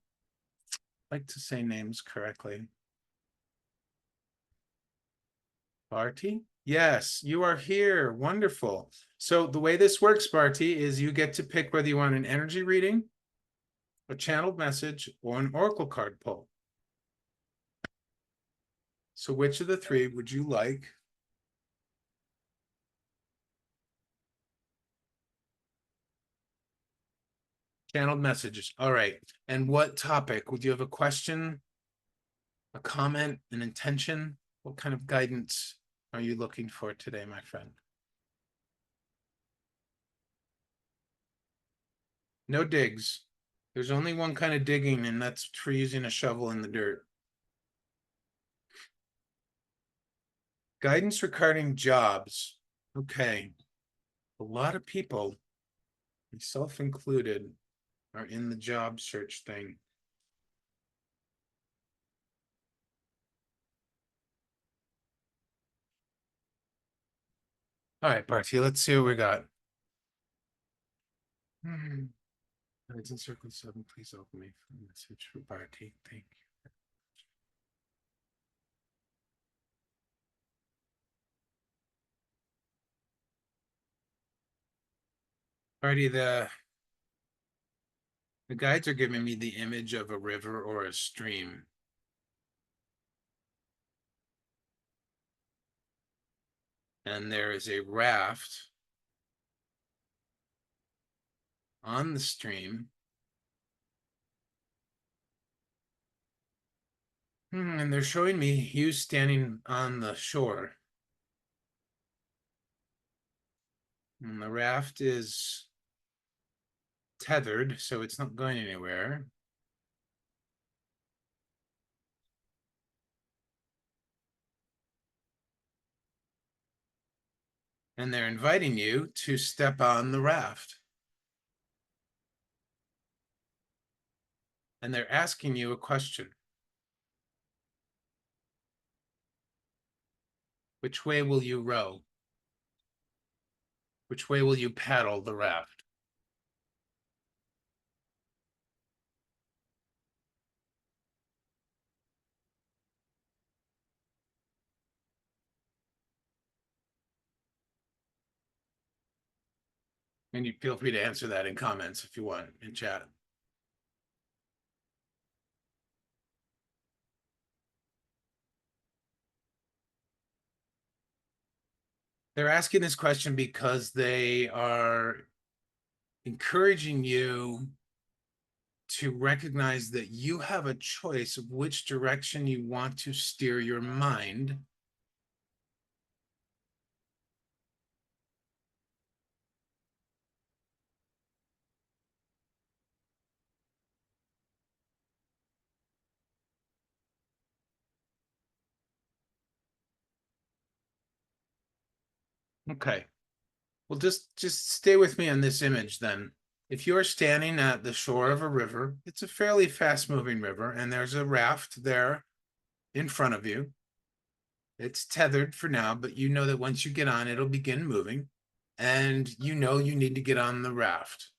I like to say names correctly. Barty? Yes, you are here. Wonderful. So the way this works, Barty, is you get to pick whether you want an energy reading, a channeled message, or an oracle card pull. So which of the three would you like? Channeled messages. All right. And what topic? Would you have a question, a comment, an intention? What kind of guidance are you looking for today, my friend? No digs. There's only one kind of digging, and that's for using a shovel in the dirt. Guidance regarding jobs. Okay. A lot of people, myself included, are in the job search thing. All right, Barty, let's see what we got. It's in circle 7. Please open me for a message for Barty. Thank you. Alrighty, the guides are giving me the image of a river or a stream. And there is a raft on the stream. And they're showing me you standing on the shore. And the raft is tethered, so it's not going anywhere. And they're inviting you to step on the raft. And they're asking you a question. Which way will you row? Which way will you paddle the raft? And you feel free to answer that in comments if you want in chat. They're asking this question because they are encouraging you to recognize that you have a choice of which direction you want to steer your mind. Okay. Well, just stay with me on this image then. If you're standing at the shore of a river, it's a fairly fast-moving river, and there's a raft there in front of you. It's tethered for now, but you know that once you get on, it'll begin moving, and you know you need to get on the raft.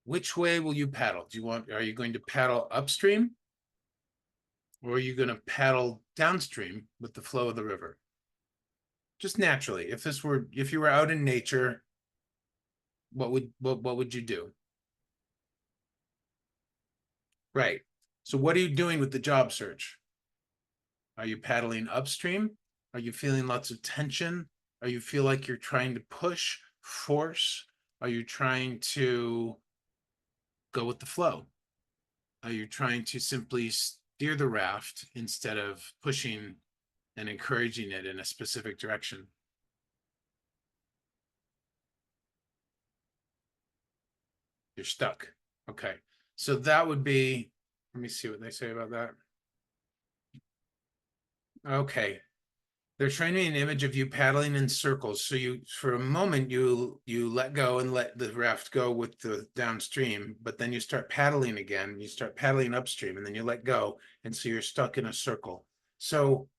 Which way will you paddle? Are you going to paddle upstream, or are you going to paddle downstream with the flow of the river? Just naturally, if you were out in nature, what would you do? Right. So what are you doing with the job search? Are you paddling upstream? Are you feeling lots of tension? Are you feel like you're trying to push, force? Are you trying to go with the flow? Are you trying to simply steer the raft instead of pushing and encouraging it in a specific direction? You're stuck. Okay. So that would be, let me see what they say about that. Okay. They're showing me an image of you paddling in circles. So you, for a moment, you let go and let the raft go with the downstream, but then you start paddling again. You start paddling upstream, and then you let go, and so you're stuck in a circle. So,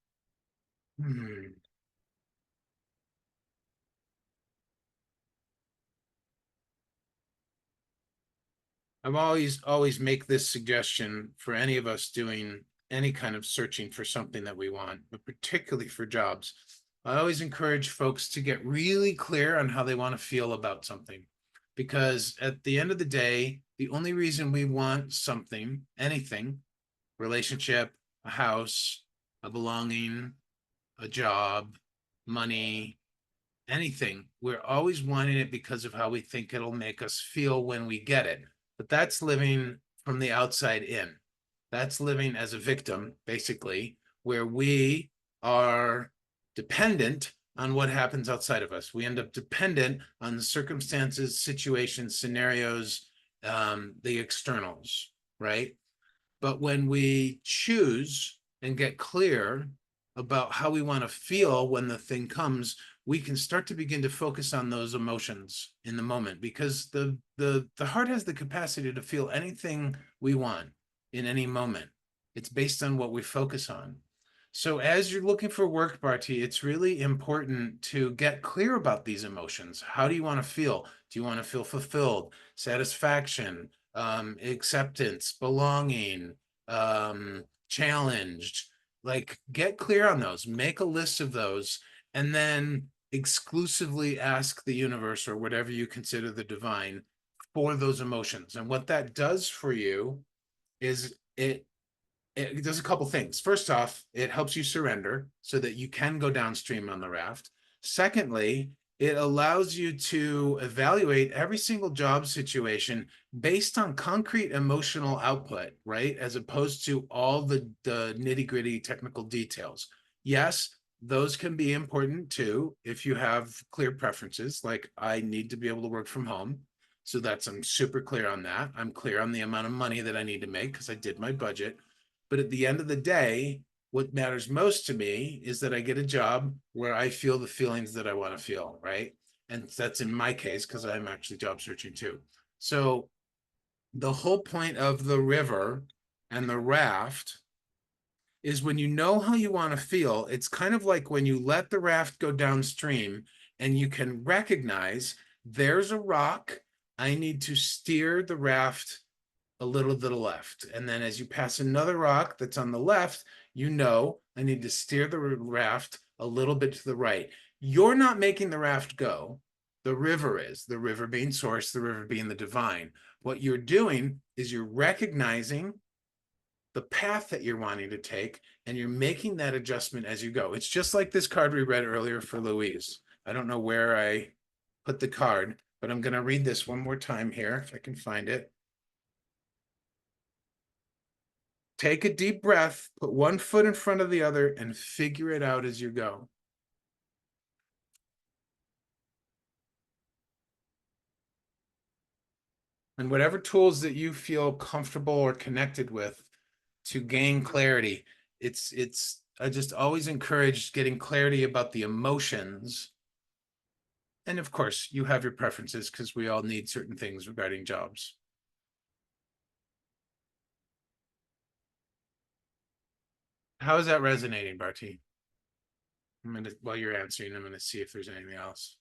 hmm, I've always make this suggestion for any of us doing any kind of searching for something that we want, but particularly for jobs. I always encourage folks to get really clear on how they want to feel about something. Because at the end of the day, the only reason we want something, anything, relationship, a house, a belonging, a job, money, anything, we're always wanting it because of how we think it'll make us feel when we get it. But that's living from the outside in. That's living as a victim, basically, where we are dependent on what happens outside of us. We end up dependent on the circumstances, situations, scenarios, the externals, right? But when we choose and get clear about how we want to feel when the thing comes, we can start to begin to focus on those emotions in the moment, because the heart has the capacity to feel anything we want in any moment. It's based on what we focus on. So as you're looking for work, Barty, it's really important to get clear about these emotions. How do you want to feel? Do you want to feel fulfilled, satisfaction, acceptance, belonging, challenged? Like, get clear on those, make a list of those, and then exclusively ask the universe or whatever you consider the divine for those emotions. And what that does for you is it does a couple things. First off, it helps you surrender so that you can go downstream on the raft. Secondly, it allows you to evaluate every single job situation based on concrete emotional output, right? As opposed to all the nitty gritty technical details. Yes, those can be important too if you have clear preferences, like I need to be able to work from home. So I'm super clear on that. I'm clear on the amount of money that I need to make because I did my budget. But at the end of the day, what matters most to me is that I get a job where I feel the feelings that I want to feel, right? And that's in my case because I'm actually job searching too. So the whole point of the river and the raft is when you know how you want to feel, it's kind of like when you let the raft go downstream and you can recognize there's a rock. I need to steer the raft a little to the left. And then as you pass another rock that's on the left, you know, I need to steer the raft a little bit to the right. You're not making the raft go. The river is, the river being source, the river being the divine. What you're doing is you're recognizing the path that you're wanting to take, and you're making that adjustment as you go. It's just like this card we read earlier for Louise. I don't know where I put the card, but I'm going to read this one more time here if I can find it. Take a deep breath, put one foot in front of the other, and figure it out as you go. And whatever tools that you feel comfortable or connected with to gain clarity, I just always encourage getting clarity about the emotions. And of course, you have your preferences because we all need certain things regarding jobs. How is that resonating, Barty? While you're answering, I'm gonna see if there's anything else.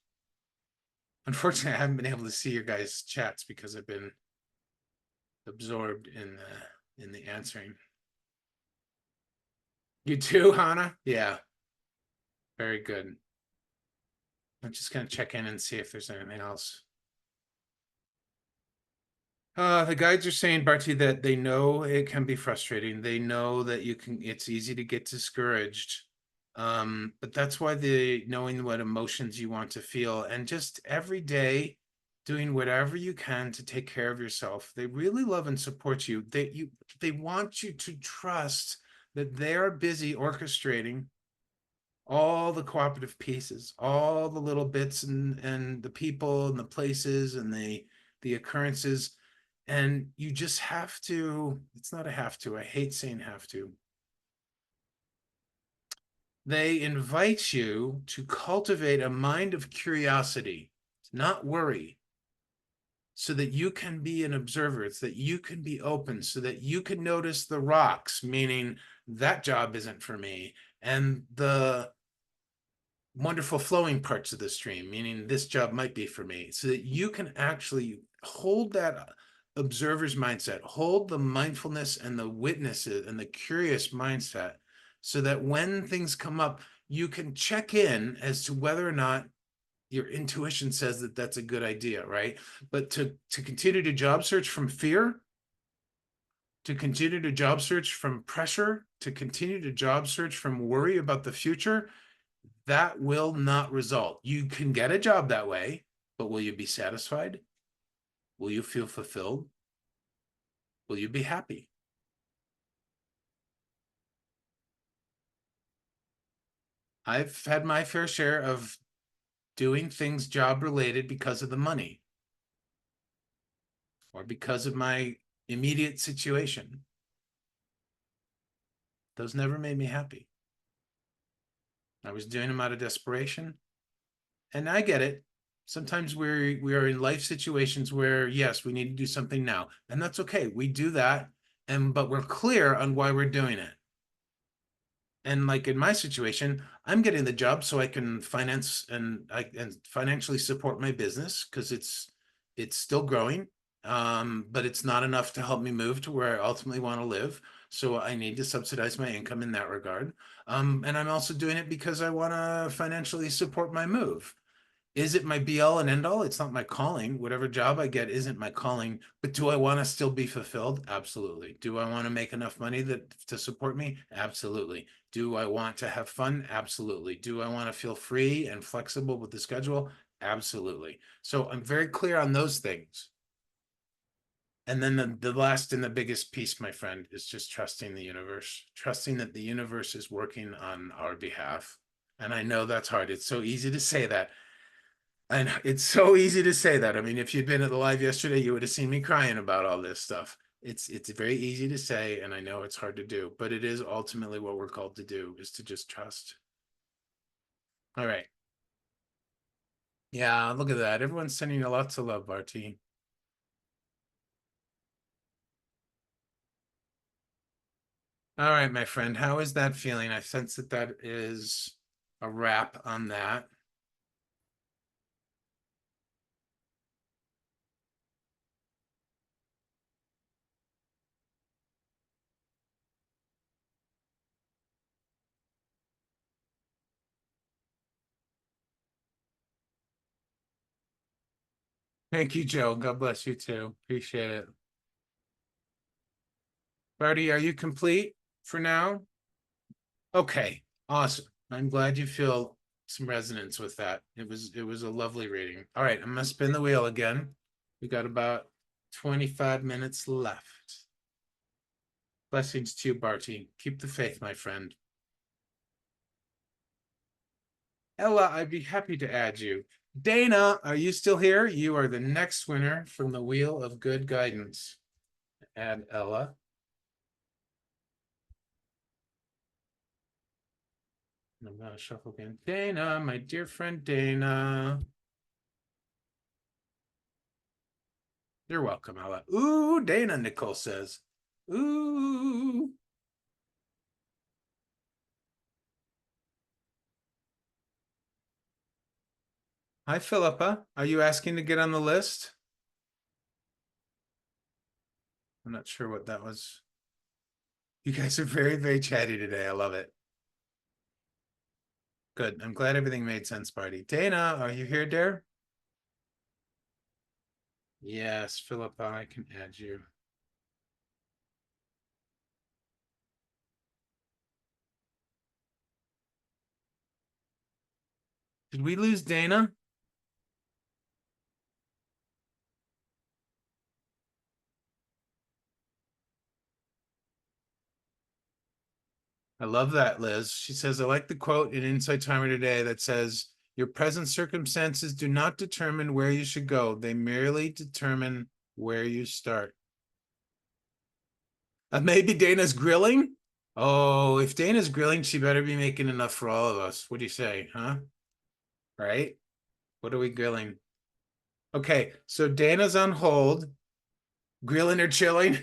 Unfortunately, I haven't been able to see your guys' chats because I've been absorbed in the answering. You too, Hannah? Yeah, very good. I'm just gonna check in and see if there's anything else. The guides are saying, Barty, that they know it can be frustrating. They know that it's easy to get discouraged. But that's why knowing what emotions you want to feel and just every day doing whatever you can to take care of yourself. They really love and support you. They want you to trust that they are busy orchestrating all the cooperative pieces, all the little bits and the people and the places and the occurrences. And you just have to, it's not a have to, I hate saying have to. They invite you to cultivate a mind of curiosity, not worry, so that you can be an observer, so that you can be open, so that you can notice the rocks, meaning that job isn't for me, and the wonderful flowing parts of the stream, meaning this job might be for me, so that you can actually hold that observer's mindset, hold the mindfulness and the witnesses and the curious mindset, so that when things come up, you can check in as to whether or not your intuition says that that's a good idea, right? But to continue to job search from fear, to continue to job search from pressure, to continue to job search from worry about the future, that will not result. You can get a job that way, but will you be satisfied? Will you feel fulfilled? Will you be happy? I've had my fair share of doing things job related because of the money or because of my immediate situation. Those never made me happy. I was doing them out of desperation. And I get it. Sometimes we are in life situations where yes, we need to do something now. And that's okay. We do that. But we're clear on why we're doing it. And like in my situation, I'm getting the job so I can finance and financially support my business because it's still growing. but it's not enough to help me move to where I ultimately want to live. So I need to subsidize my income in that regard. And I'm also doing it because I want to financially support my move. Is it my be all and end all? It's not my calling. Whatever job I get isn't my calling. But do I want to still be fulfilled? Absolutely. Do I want to make enough money to support me? Absolutely. Do I want to have fun? Absolutely. Do I want to feel free and flexible with the schedule? Absolutely. So I'm very clear on those things. And then the last and the biggest piece, my friend, is just trusting the universe, trusting that the universe is working on our behalf. And I know that's hard. It's so easy to say that. And it's so easy to say that. I mean, if you'd been at the live yesterday, you would have seen me crying about all this stuff. It's very easy to say, and I know it's hard to do, but it is ultimately what we're called to do, is to just trust. All right. Yeah, look at that. Everyone's sending you lots of love, Barty. All right, my friend. How is that feeling? I sense that that is a wrap on that. Thank you, Joe. God bless you too. Appreciate it. Barty, are you complete for now? Okay, awesome. I'm glad you feel some resonance with that. It was a lovely reading. All right, I'm gonna spin the wheel again. We got about 25 minutes left. Blessings to you, Barty. Keep the faith, my friend. Ella, I'd be happy to add you. Dana, are you still here? You are the next winner from the Wheel of Good Guidance. Add Ella. I'm gonna shuffle again. Dana, my dear friend Dana. You're welcome, Ella. Ooh, Dana, Nicole says. Ooh. Hi, Philippa. Are you asking to get on the list? I'm not sure what that was. You guys are very, very chatty today. I love it. Good. I'm glad everything made sense, Party. Dana, are you here, dear? Yes, Philippa, I can add you. Did we lose Dana? I love that, Liz. She says, I like the quote in Insight Timer today that says, your present circumstances do not determine where you should go. They merely determine where you start. Maybe Dana's grilling? Oh, if Dana's grilling, she better be making enough for all of us. What do you say, huh? Right? What are we grilling? Okay, so Dana's on hold, grilling or chilling.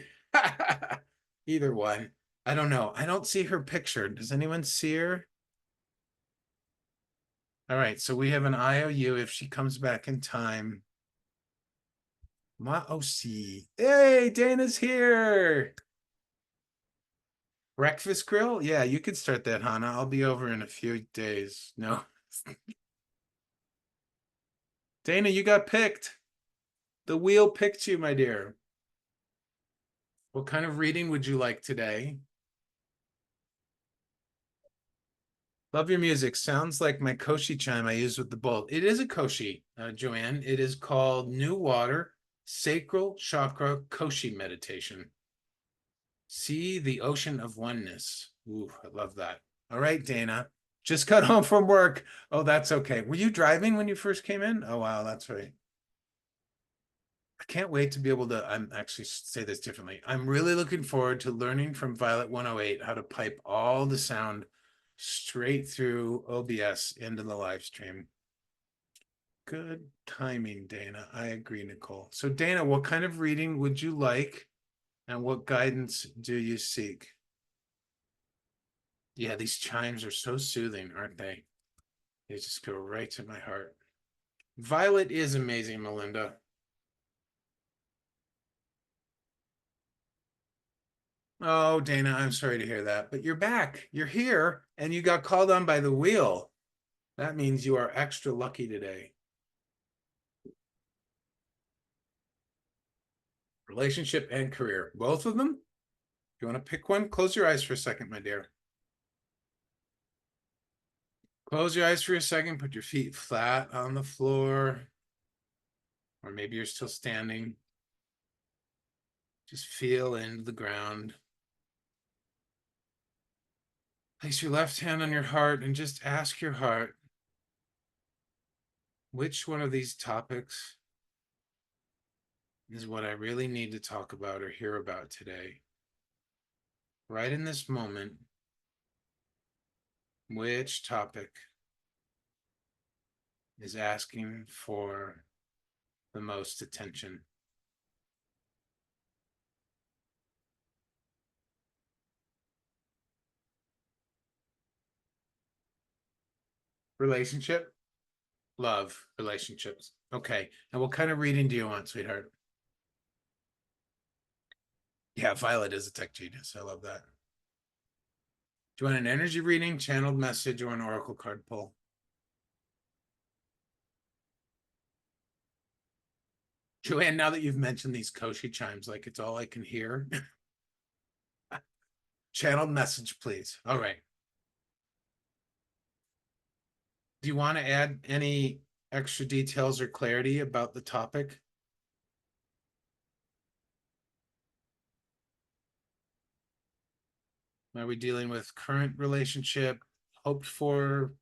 Either one. I don't know. I don't see her picture. Does anyone see her? All right, so we have an IOU if she comes back in time. Ma OC. Hey, Dana's here. Breakfast grill? Yeah, you could start that, Hannah. I'll be over in a few days. No. Dana, you got picked. The wheel picked you, my dear. What kind of reading would you like today? Love your music. Sounds like my Koshi chime I use with the bolt. It is a Koshi, Joanne. It is called New Water Sacral Chakra Koshi Meditation. See the ocean of oneness. Ooh, I love that. All right, Dana. Just got home from work. Oh, that's okay. Were you driving when you first came in? Oh, wow, that's right. I can't wait to be able to, I'm actually say this differently. I'm really looking forward to learning from Violet 108 how to pipe all the sound straight through OBS into the live stream. Good timing, Dana. I agree, Nicole. So, Dana, what kind of reading would you like and what guidance do you seek? Yeah, these chimes are so soothing, aren't they? They just go right to my heart. Violet is amazing, Melinda. Oh, Dana, I'm sorry to hear that, but you're back. You're here and you got called on by the wheel. That means you are extra lucky today. Relationship and career, both of them? You want to pick one? Close your eyes for a second, my dear. Close your eyes for a second. Put your feet flat on the floor. Or maybe you're still standing. Just feel into the ground. Place your left hand on your heart and just ask your heart, which one of these topics is what I really need to talk about or hear about today? Right in this moment, which topic is asking for the most attention? Relationship, love, relationships. Okay. And what kind of reading do you want, sweetheart? Yeah, Violet is a tech genius. I love that. Do you want an energy reading, channeled message, or an oracle card pull? Joanne, now that you've mentioned these Koshi chimes, like it's all I can hear. Channeled message, please. All right. Do you want to add any extra details or clarity about the topic? Are we dealing with current relationship, hoped for,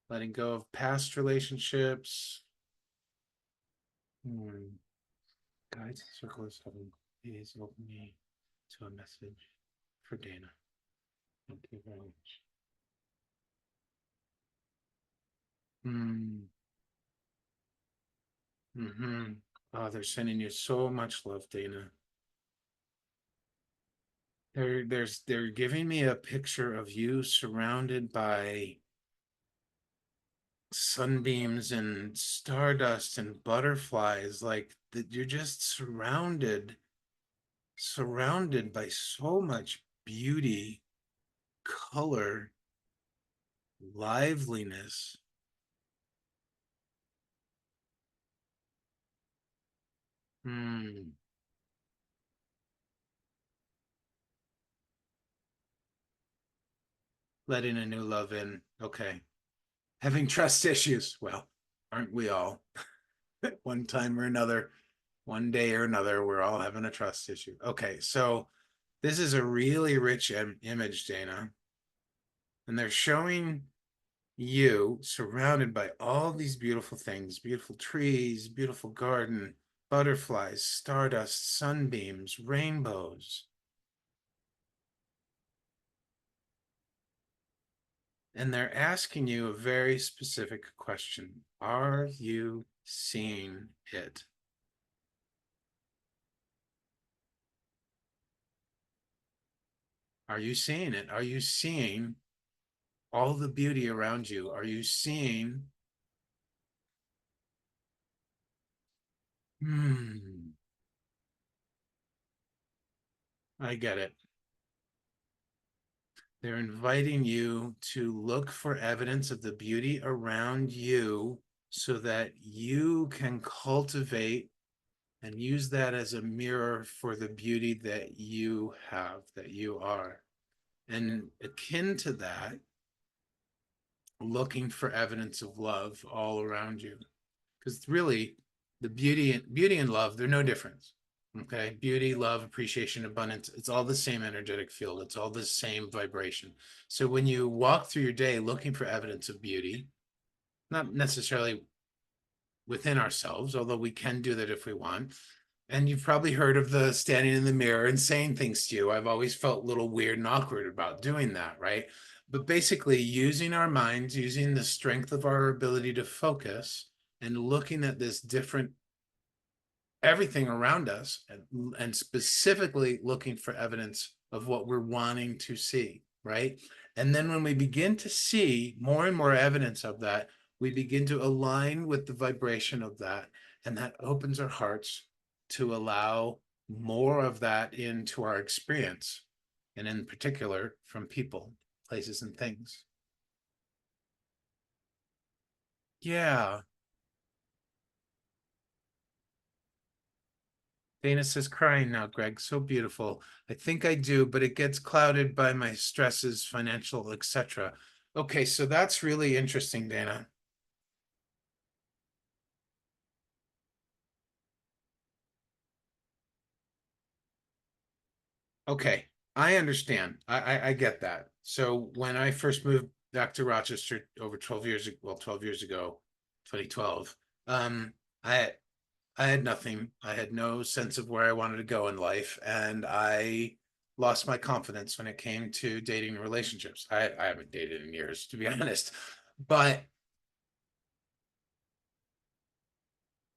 letting go of past relationships? Guides, circles, heaven, please open me to a message for Dana. Thank you very much. Oh, they're sending you so much love, Dana. They're giving me a picture of you surrounded by sunbeams and stardust and butterflies, like that you're just surrounded by so much beauty, color, liveliness. Hmm. Letting a new love in. Okay. Having trust issues. Well, aren't we all? One time or another, one day or another, we're all having a trust issue. Okay, so this is a really rich image, Dana. And they're showing you surrounded by all these beautiful things, beautiful trees, beautiful garden, butterflies, stardust, sunbeams, rainbows. And they're asking you a very specific question. Are you seeing it? Are you seeing it? Are you seeing all the beauty around you? Are you seeing? Hmm, I get it. They're inviting you to look for evidence of the beauty around you so that you can cultivate and use that as a mirror for the beauty that you have, that you are. And akin to that, looking for evidence of love all around you. Because really, the beauty and love, they're no difference. Okay, beauty, love, appreciation, abundance, it's all the same energetic field. It's all the same vibration. So when you walk through your day looking for evidence of beauty, not necessarily within ourselves, although we can do that if we want. And you've probably heard of the standing in the mirror and saying things to you. I've always felt a little weird and awkward about doing that, right? But basically, using our minds, using the strength of our ability to focus and looking at this different everything around us and specifically looking for evidence of what we're wanting to see, right? And then when we begin to see more and more evidence of that, we begin to align with the vibration of that. And that opens our hearts to allow more of that into our experience, and in particular from people, places, and things. Yeah. Dana says, crying now, Greg. So beautiful. I think I do, but it gets clouded by my stresses, financial, etc. Okay, so that's really interesting, Dana. Okay, I understand. I get that. So when I first moved back to Rochester over 12 years ago, well, 12 years ago, 2012, um, I I had nothing. I had no sense of where I wanted to go in life, and I lost my confidence when it came to dating and relationships. I haven't dated in years, to be honest, but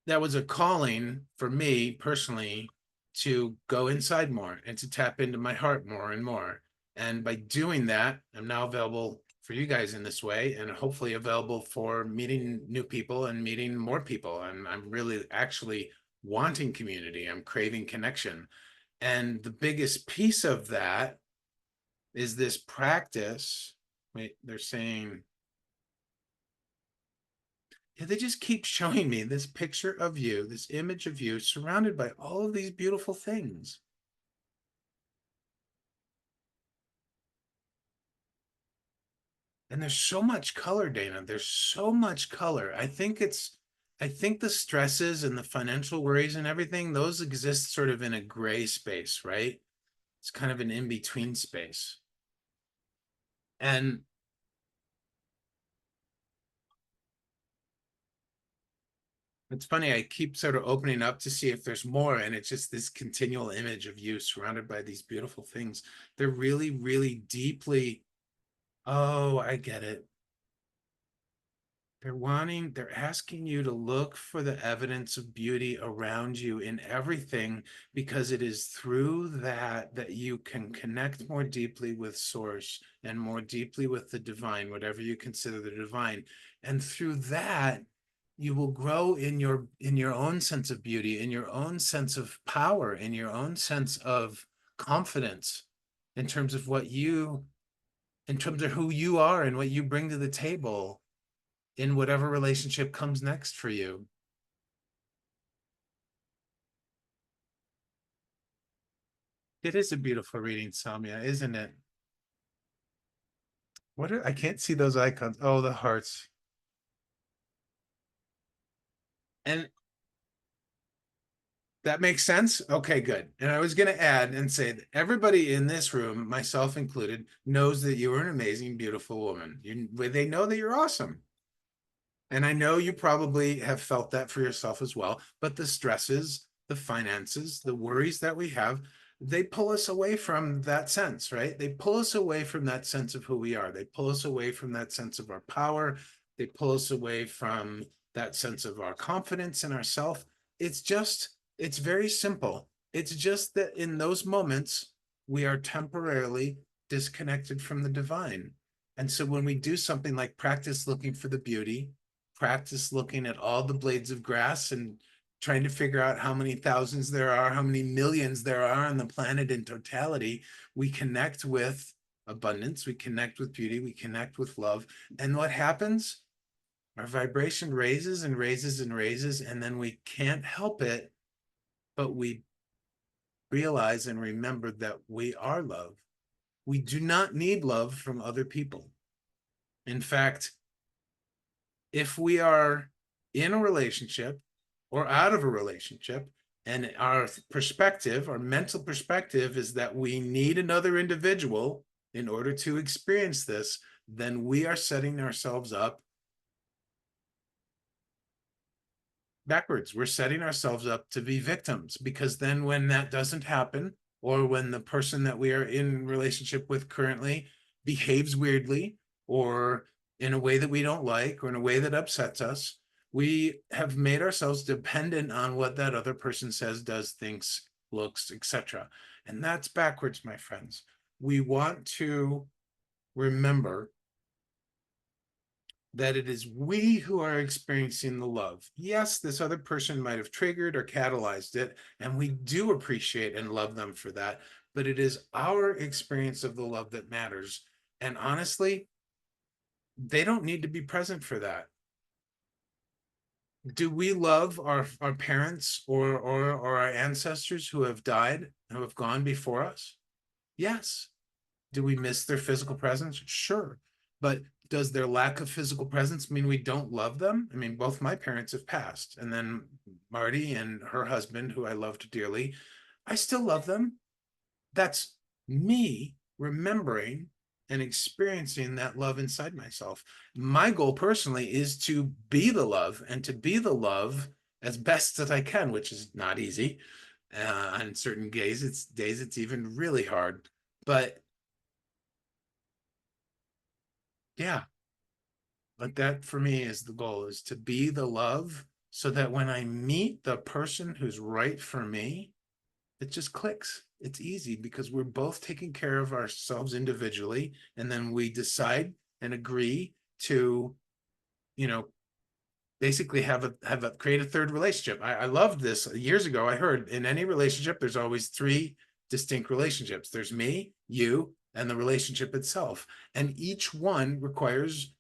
that was a calling for me personally to go inside more and to tap into my heart more and more. And by doing that, I'm now available for you guys in this way, and hopefully available for meeting new people and meeting more people. I'm really actually wanting community. I'm craving connection. And the biggest piece of that is this practice. Wait, they're saying, yeah, they just keep showing me this picture of you, this image of you surrounded by all of these beautiful things. And there's so much color, Dana. There's so much color. I think the stresses and the financial worries and everything, those exist sort of in a gray space, right? It's kind of an in between space. And it's funny, I keep sort of opening up to see if there's more, and it's just this continual image of you surrounded by these beautiful things. They're really, really deeply, oh, I get it. They're asking you to look for the evidence of beauty around you in everything, because it is through that that you can connect more deeply with source and more deeply with the divine, whatever you consider the divine. And through that, you will grow in your own sense of beauty, in your own sense of power, in your own sense of confidence in terms of in terms of who you are and what you bring to the table in whatever relationship comes next for you. It is a beautiful reading, Samya, isn't it? I can't see those icons. Oh, the hearts. And that makes sense. Okay, good. And I was going to add and say that everybody in this room, myself included, knows that you are an amazing, beautiful woman. They know that you're awesome. And I know you probably have felt that for yourself as well, but the stresses, the finances, the worries that we have, they pull us away from that sense, right? They pull us away from that sense of who we are. They pull us away from that sense of our power. They pull us away from that sense of our confidence in ourself. It's very simple. It's just that in those moments, we are temporarily disconnected from the divine. And so when we do something like practice looking for the beauty, practice looking at all the blades of grass and trying to figure out how many thousands there are, how many millions there are on the planet in totality, we connect with abundance, we connect with beauty, we connect with love. And what happens? Our vibration raises and raises and raises, and then we can't help it, but we realize and remember that we are love. We do not need love from other people. In fact, if we are in a relationship or out of a relationship, and our perspective, our mental perspective is that we need another individual in order to experience this, then we are setting ourselves up backwards. We're setting ourselves up to be victims, because then when that doesn't happen, or when the person that we are in relationship with currently behaves weirdly, or in a way that we don't like, or in a way that upsets us, we have made ourselves dependent on what that other person says, does, thinks, looks, etc. And that's backwards, my friends. We want to remember that it is we who are experiencing the love. Yes, this other person might have triggered or catalyzed it, and we do appreciate and love them for that, but it is our experience of the love that matters. And honestly, they don't need to be present for that. Do we love our parents or our ancestors who have died, who have gone before us? Yes. Do we miss their physical presence? Sure. But does their lack of physical presence mean we don't love them? I mean, both my parents have passed. And then Marty and her husband, who I loved dearly, I still love them. That's me remembering and experiencing that love inside myself. My goal personally is to be the love and to be the love as best as I can, which is not easy. On certain days it's even really hard. But yeah, but that for me is the goal, is to be the love so that when I meet the person who's right for me, it just clicks. It's easy because we're both taking care of ourselves individually, and then we decide and agree to, you know, basically have a create a third relationship. I loved this years ago. I heard in any relationship, there's always three distinct relationships. There's me, you, and the relationship itself. And each one requires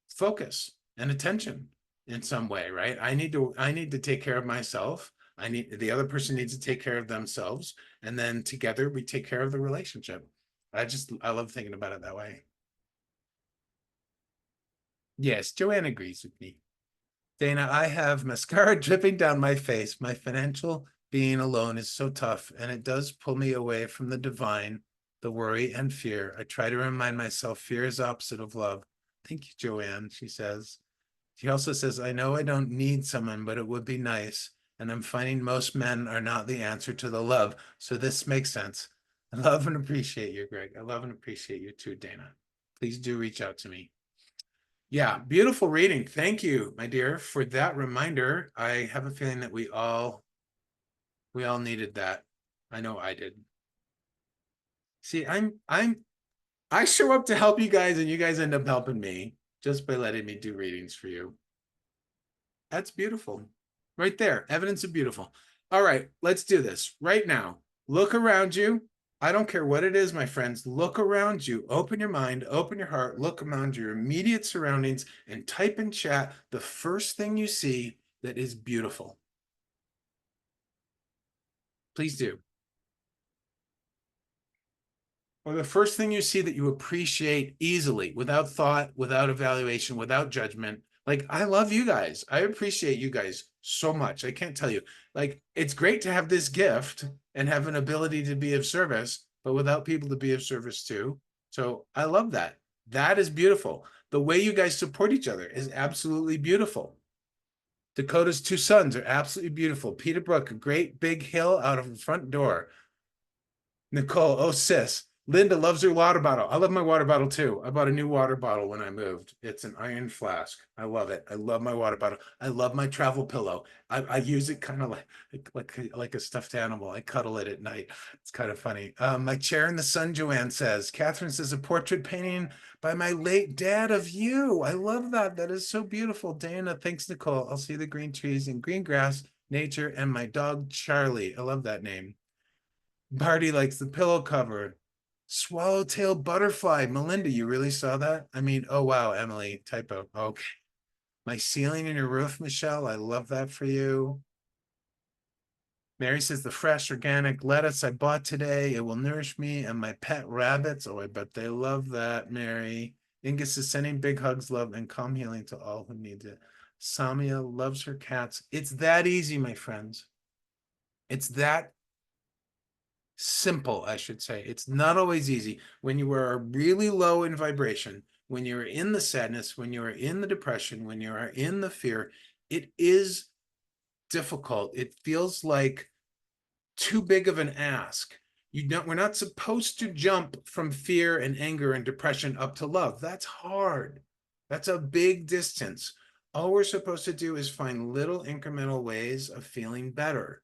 focus and attention in some way, right? I need to take care of myself. The other person needs to take care of themselves. And then together we take care of the relationship. I love thinking about it that way. Yes, Joanne agrees with me. Dana, I have mascara dripping down my face. My financial being alone is so tough, and it does pull me away from the divine, the worry and fear. I try to remind myself fear is opposite of love. Thank you, Joanne, she says. She also says, I know I don't need someone, but it would be nice. And I'm finding most men are not the answer to the love. So this makes sense. I love and appreciate you, Greg. I love and appreciate you too, Dana. Please do reach out to me. Yeah, beautiful reading. Thank you, my dear, for that reminder. I have a feeling that we all needed that. I know I did. See, I show up to help you guys and you guys end up helping me just by letting me do readings for you. That's beautiful. Right there. Evidence of beautiful. All right, let's do this right now. Look around you. I don't care what it is, my friends. Look around you. Open your mind, open your heart, look around your immediate surroundings, and type in chat the first thing you see that is beautiful. Please do. Or the first thing you see that you appreciate easily, without thought, without evaluation, without judgment. Like, I love you guys. I appreciate you guys so much. I can't tell you. Like, it's great to have this gift and have an ability to be of service, but without people to be of service to. So I love that. That is beautiful. The way you guys support each other is absolutely beautiful. Dakota's two sons are absolutely beautiful. Peter Brook, a great big hill out of the front door. Nicole, oh sis. Linda loves her water bottle. I love my water bottle too. I bought a new water bottle when I moved. It's an iron flask. I love it. I love my water bottle. I love my travel pillow. I use it kind of like a stuffed animal. I cuddle it at night. It's kind of funny. My chair in the sun, Joanne says. Catherine says a portrait painting by my late dad of you. I love that. That is so beautiful. Dana, thanks, Nicole. I'll see the green trees and green grass, nature, and my dog Charlie. I love that name. Marty likes the pillow cover. Swallowtail butterfly. Melinda, you really saw that? I mean, oh wow, Emily, typo. Okay. My ceiling in your roof, Michelle. I love that for you. Mary says the fresh organic lettuce I bought today, it will nourish me and my pet rabbits. Oh, I bet they love that, Mary. Ingus is sending big hugs, love, and calm healing to all who need it. Samia loves her cats. It's that easy, my friends. It's that simple, I should say. It's not always easy. When you are really low in vibration, when you're in the sadness, when you're in the depression, when you are in the fear, it is difficult. It feels like too big of an ask. We're not supposed to jump from fear and anger and depression up to love. That's hard. That's a big distance. All we're supposed to do is find little incremental ways of feeling better.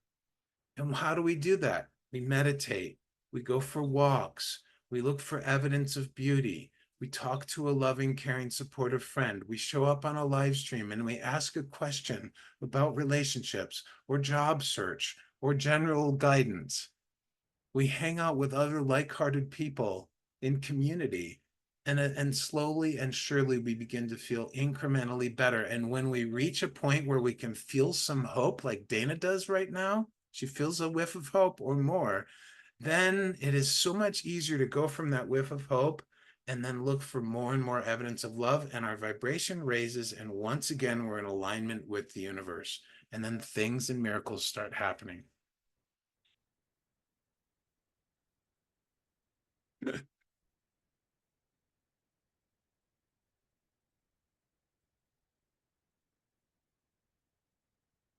And how do we do that? We meditate, we go for walks, we look for evidence of beauty, We talk to a loving, caring, supportive friend. We show up on a live stream and we ask a question about relationships or job search or general guidance. We hang out with other like-hearted people in community. And slowly and surely we begin to feel incrementally better. And when we reach a point where we can feel some hope, like Dana does right now, she feels a whiff of hope or more, then it is so much easier to go from that whiff of hope and then look for more and more evidence of love, and our vibration raises, and once again we're in alignment with the universe, and then things and miracles start happening.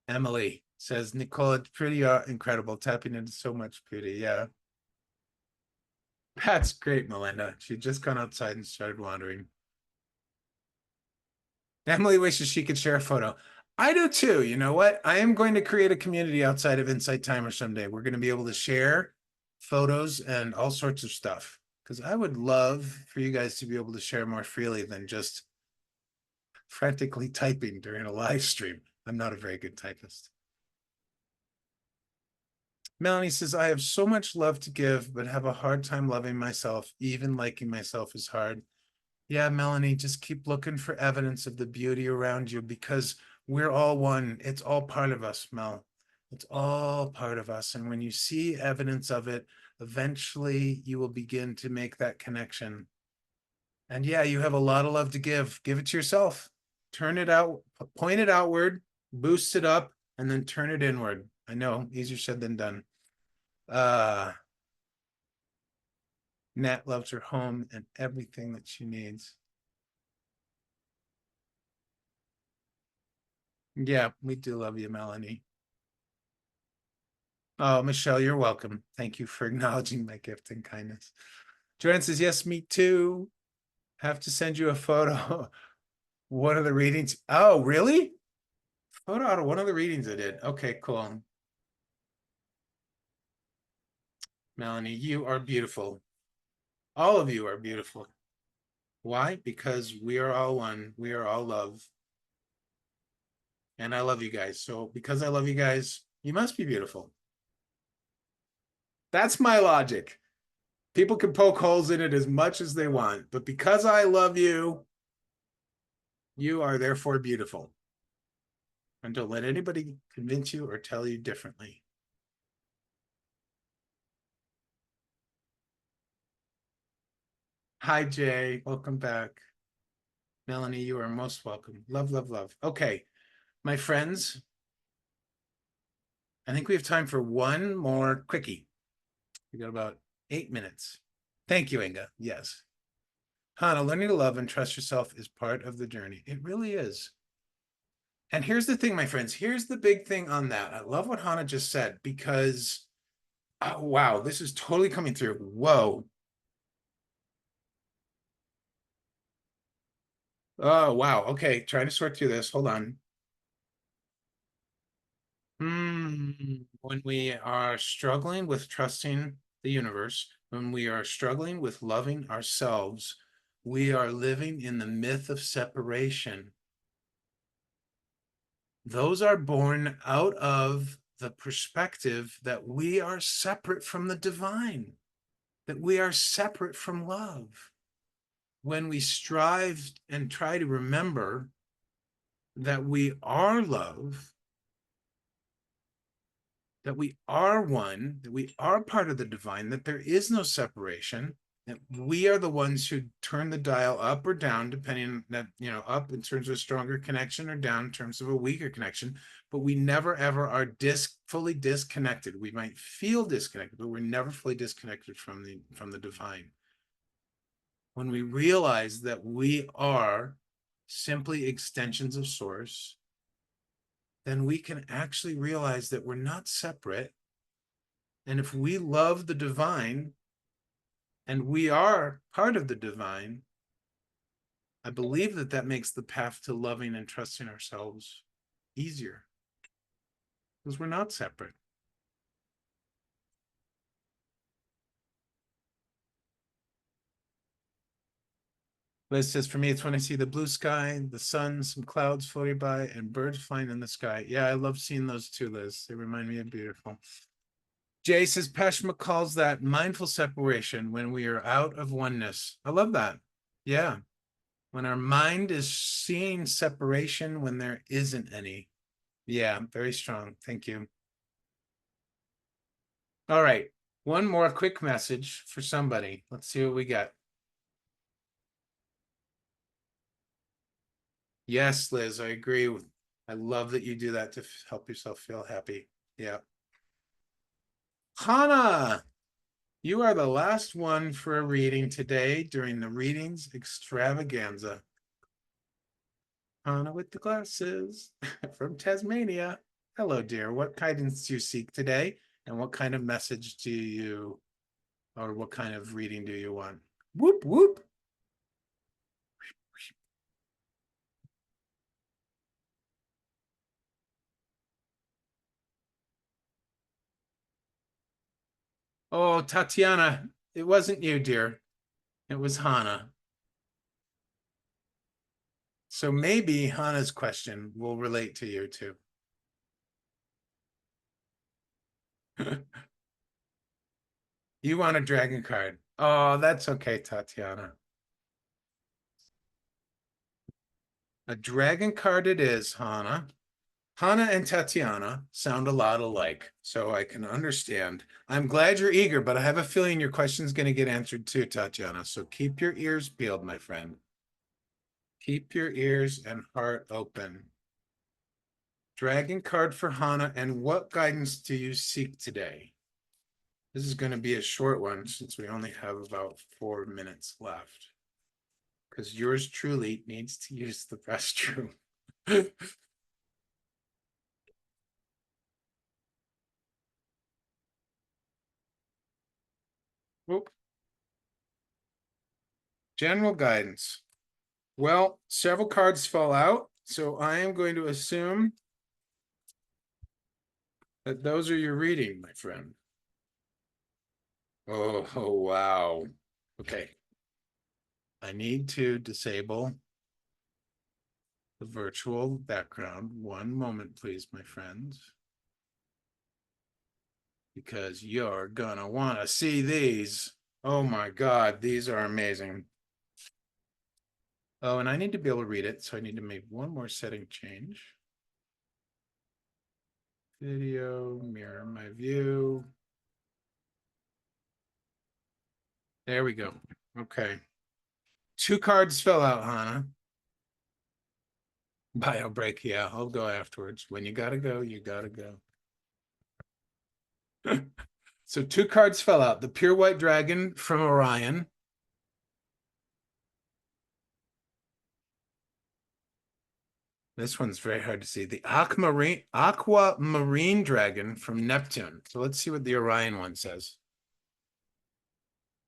Emily says, Nicole, it's pretty incredible, tapping into so much beauty. Yeah, that's great, Melinda. She'd just gone outside and started wandering. Emily wishes she could share a photo. I do too. You know what? I am going to create a community outside of Insight Timer someday. We're going to be able to share photos and all sorts of stuff, because I would love for you guys to be able to share more freely than just frantically typing during a live stream. I'm not a very good typist. Melanie says, I have so much love to give, but have a hard time loving myself. Even liking myself is hard. Yeah, Melanie, just keep looking for evidence of the beauty around you, because we're all one. It's all part of us, Mel. It's all part of us. And when you see evidence of it, eventually you will begin to make that connection. And yeah, you have a lot of love to give. Give it to yourself. Turn it out, point it outward, boost it up, and then turn it inward. I know, easier said than done. Nat loves her home and everything that she needs. Yeah, we do love you, Melanie. Oh, Michelle, you're welcome. Thank you for acknowledging my gift and kindness. Joanne says, yes, me too. Have to send you a photo. One of the readings. Oh, really? Photo out of one of the readings I did. Okay, cool. Melanie, you are beautiful. All of you are beautiful. Why? Because we are all one. We are all love. And I love you guys. So because I love you guys, you must be beautiful. That's my logic. People can poke holes in it as much as they want, but because I love you, you are therefore beautiful. And don't let anybody convince you or tell you differently. Hi, Jay. Welcome back. Melanie, you are most welcome. Love, love, love. Okay, my friends, I think we have time for one more quickie. We got about 8 minutes. Thank you, Inga. Yes. Hannah, learning to love and trust yourself is part of the journey. It really is. And here's the thing, my friends. Here's the big thing on that. I love what Hannah just said, because, oh, wow, this is totally coming through. Whoa. Oh, wow. Okay, trying to sort through this. Hold on. When we are struggling with trusting the universe, when we are struggling with loving ourselves, we are living in the myth of separation. Those are born out of the perspective that we are separate from the divine, that we are separate from love. When we strive and try to remember that we are love, that we are one, that we are part of the divine, that there is no separation, that we are the ones who turn the dial up or down, depending on that, up in terms of a stronger connection or down in terms of a weaker connection. But we never ever are fully disconnected. We might feel disconnected, but we're never fully disconnected from the divine. When we realize that we are simply extensions of source, then we can actually realize that we're not separate. And if we love the divine and we are part of the divine, I believe that that makes the path to loving and trusting ourselves easier, because we're not separate. Liz says, for me, it's when I see the blue sky, the sun, some clouds floating by, and birds flying in the sky. Yeah, I love seeing those too, Liz. They remind me of beautiful. Jay says, Peshma calls that mindful separation when we are out of oneness. I love that. Yeah. When our mind is seeing separation when there isn't any. Yeah, very strong. Thank you. All right. One more quick message for somebody. Let's see what we got. Yes, Liz, I agree. I love that you do that to help yourself feel happy. Yeah. Hannah, you are the last one for a reading today during the readings extravaganza. Hannah with the glasses from Tasmania. Hello, dear. What guidance do you seek today? And what kind of message do you, or what kind of reading do you want? Whoop, whoop. Oh, Tatiana, it wasn't you, dear. It was Hannah. So maybe Hannah's question will relate to you too. You want a dragon card. Oh, that's okay, Tatiana. A dragon card it is, Hannah. Hannah and Tatiana sound a lot alike, so I can understand. I'm glad you're eager, but I have a feeling your question's going to get answered too, Tatiana. So keep your ears peeled, my friend. Keep your ears and heart open. Dragon card for Hannah, and what guidance do you seek today? This is going to be a short one since we only have about 4 minutes left. Because yours truly needs to use the restroom. Oop. General guidance. Well, several cards fall out, so I am going to assume that those are your reading, my friend. Oh, wow. Okay. I need to disable the virtual background. One moment, please, my friends. Because you're gonna want to see these. Oh my God, these are amazing. Oh, and I need to be able to read it, so I need to make one more setting change. Video, mirror my view. There we go. Okay. 2 cards fell out, Hannah. Bio break, yeah, I'll go afterwards. When you gotta go, you gotta go. So 2 cards fell out. The pure white dragon from Orion. This one's very hard to see. The aquamarine dragon from Neptune. So let's see what the Orion one says.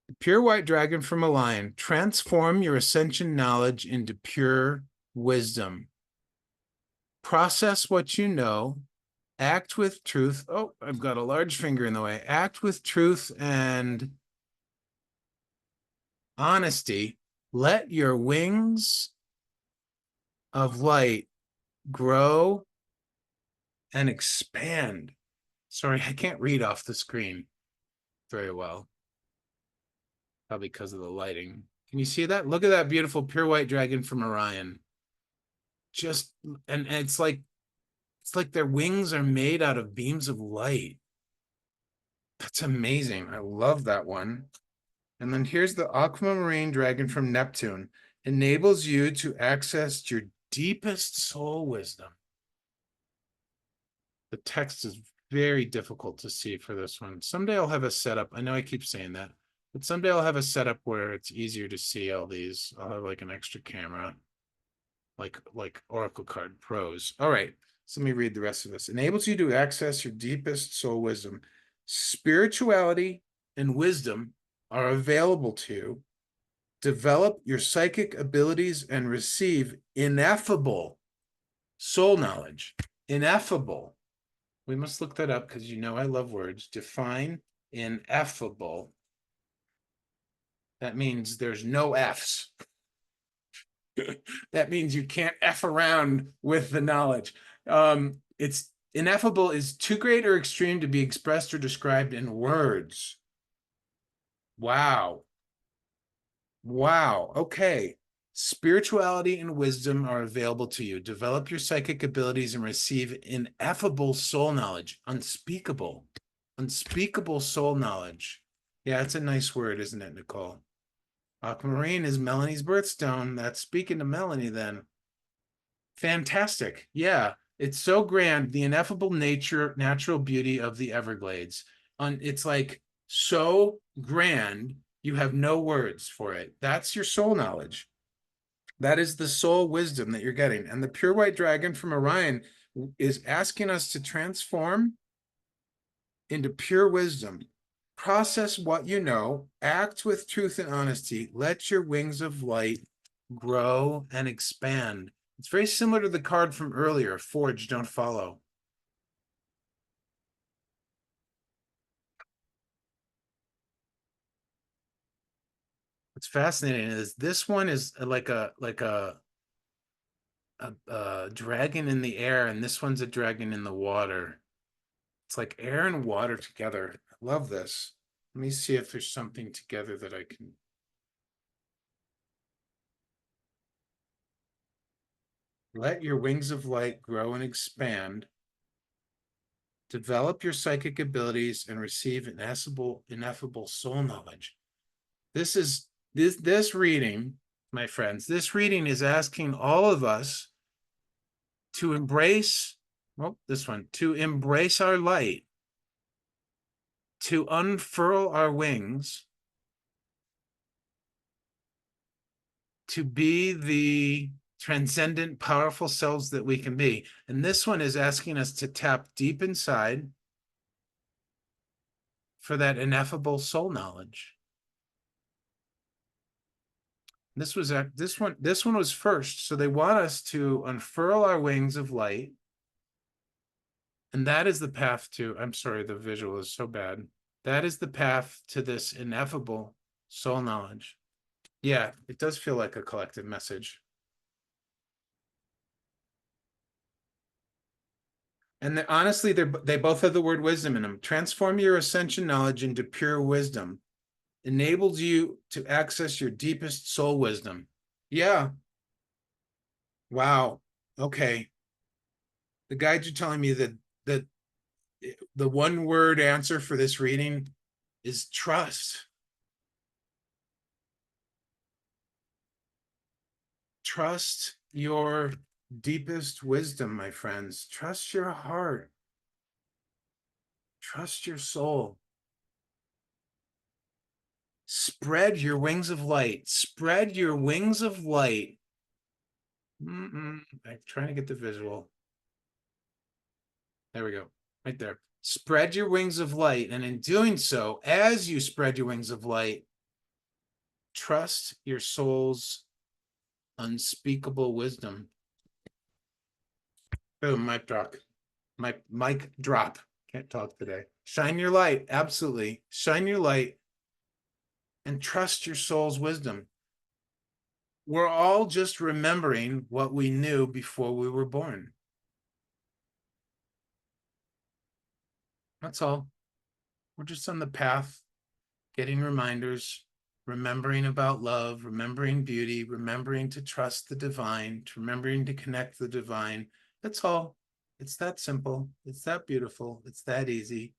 The pure white dragon from Orion. Transform your ascension knowledge into pure wisdom. Process what you know. Act with truth. Oh, I've got a large finger in the way. Act with truth and honesty. Let your wings of light grow and expand. Sorry, I can't read off the screen very well. Probably because of the lighting. Can you see that? Look at that beautiful pure white dragon from Orion. Just and it's like their wings are made out of beams of light. That's amazing. I love that one. And then here's the aquamarine dragon from Neptune. Enables you to access your deepest soul wisdom. The text is very difficult to see for this one. Someday I'll have a setup. I know I keep saying that, but someday I'll have a setup where it's easier to see all these. I'll have like an extra camera, like Oracle Card Pros. All right, so let me read the rest of this. Enables you to access your deepest soul wisdom. Spirituality and wisdom are available to you. Develop your psychic abilities and receive ineffable soul knowledge. Ineffable. We must look that up because you know I love words. Define ineffable. That means there's no F's. That means you can't F around with the knowledge. It's ineffable is too great or extreme to be expressed or described in words. Wow. Wow. Okay. Spirituality and wisdom are available to you. Develop your psychic abilities and receive ineffable soul knowledge. Unspeakable. Unspeakable soul knowledge. Yeah, it's a nice word, isn't it, Nicole? Aquamarine is Melanie's birthstone. That's speaking to Melanie then. Fantastic. Yeah, it's so grand. The ineffable natural beauty of the Everglades. It's like so grand, you have no words for it. That's your soul knowledge. That is the soul wisdom that you're getting. And the pure white dragon from Orion is asking us to transform into pure wisdom. Process what you know, act with truth and honesty, let your wings of light grow and expand. It's very similar to the card from earlier, forge, don't follow. What's fascinating is this one is like a dragon in the air, and this one's a dragon in the water. It's like air and water together. I love this. Let me see if there's something together that I can. Let your wings of light grow and expand. Develop your psychic abilities and receive ineffable soul knowledge. This reading, my friends, this reading is asking all of us to embrace, well, this one, to embrace our light, to unfurl our wings, to be the transcendent, powerful selves that we can be. And this one is asking us to tap deep inside for that ineffable soul knowledge. This one was first. So they want us to unfurl our wings of light. And that is the path to, I'm sorry, the visual is so bad. That is the path to this ineffable soul knowledge. Yeah, it does feel like a collective message. And honestly, they both have the word wisdom in them. Transform your ascension knowledge into pure wisdom. Enables you to access your deepest soul wisdom. Yeah. Wow. Okay. The guides are telling me that the one word answer for this reading is trust. Trust your deepest wisdom, my friends. Trust your heart. Trust your soul. Spread your wings of light. Spread your wings of light. I'm trying to get the visual. There we go. Right there. Spread your wings of light. And in doing so, as you spread your wings of light, trust your soul's unspeakable wisdom. Boom, mic drop. Mic drop. Can't talk today. Shine your light. Absolutely. Shine your light and trust your soul's wisdom. We're all just remembering what we knew before we were born. That's all. We're just on the path, getting reminders, remembering about love, remembering beauty, remembering to trust the divine, remembering to connect the divine. That's all. It's that simple. It's that beautiful. It's that easy.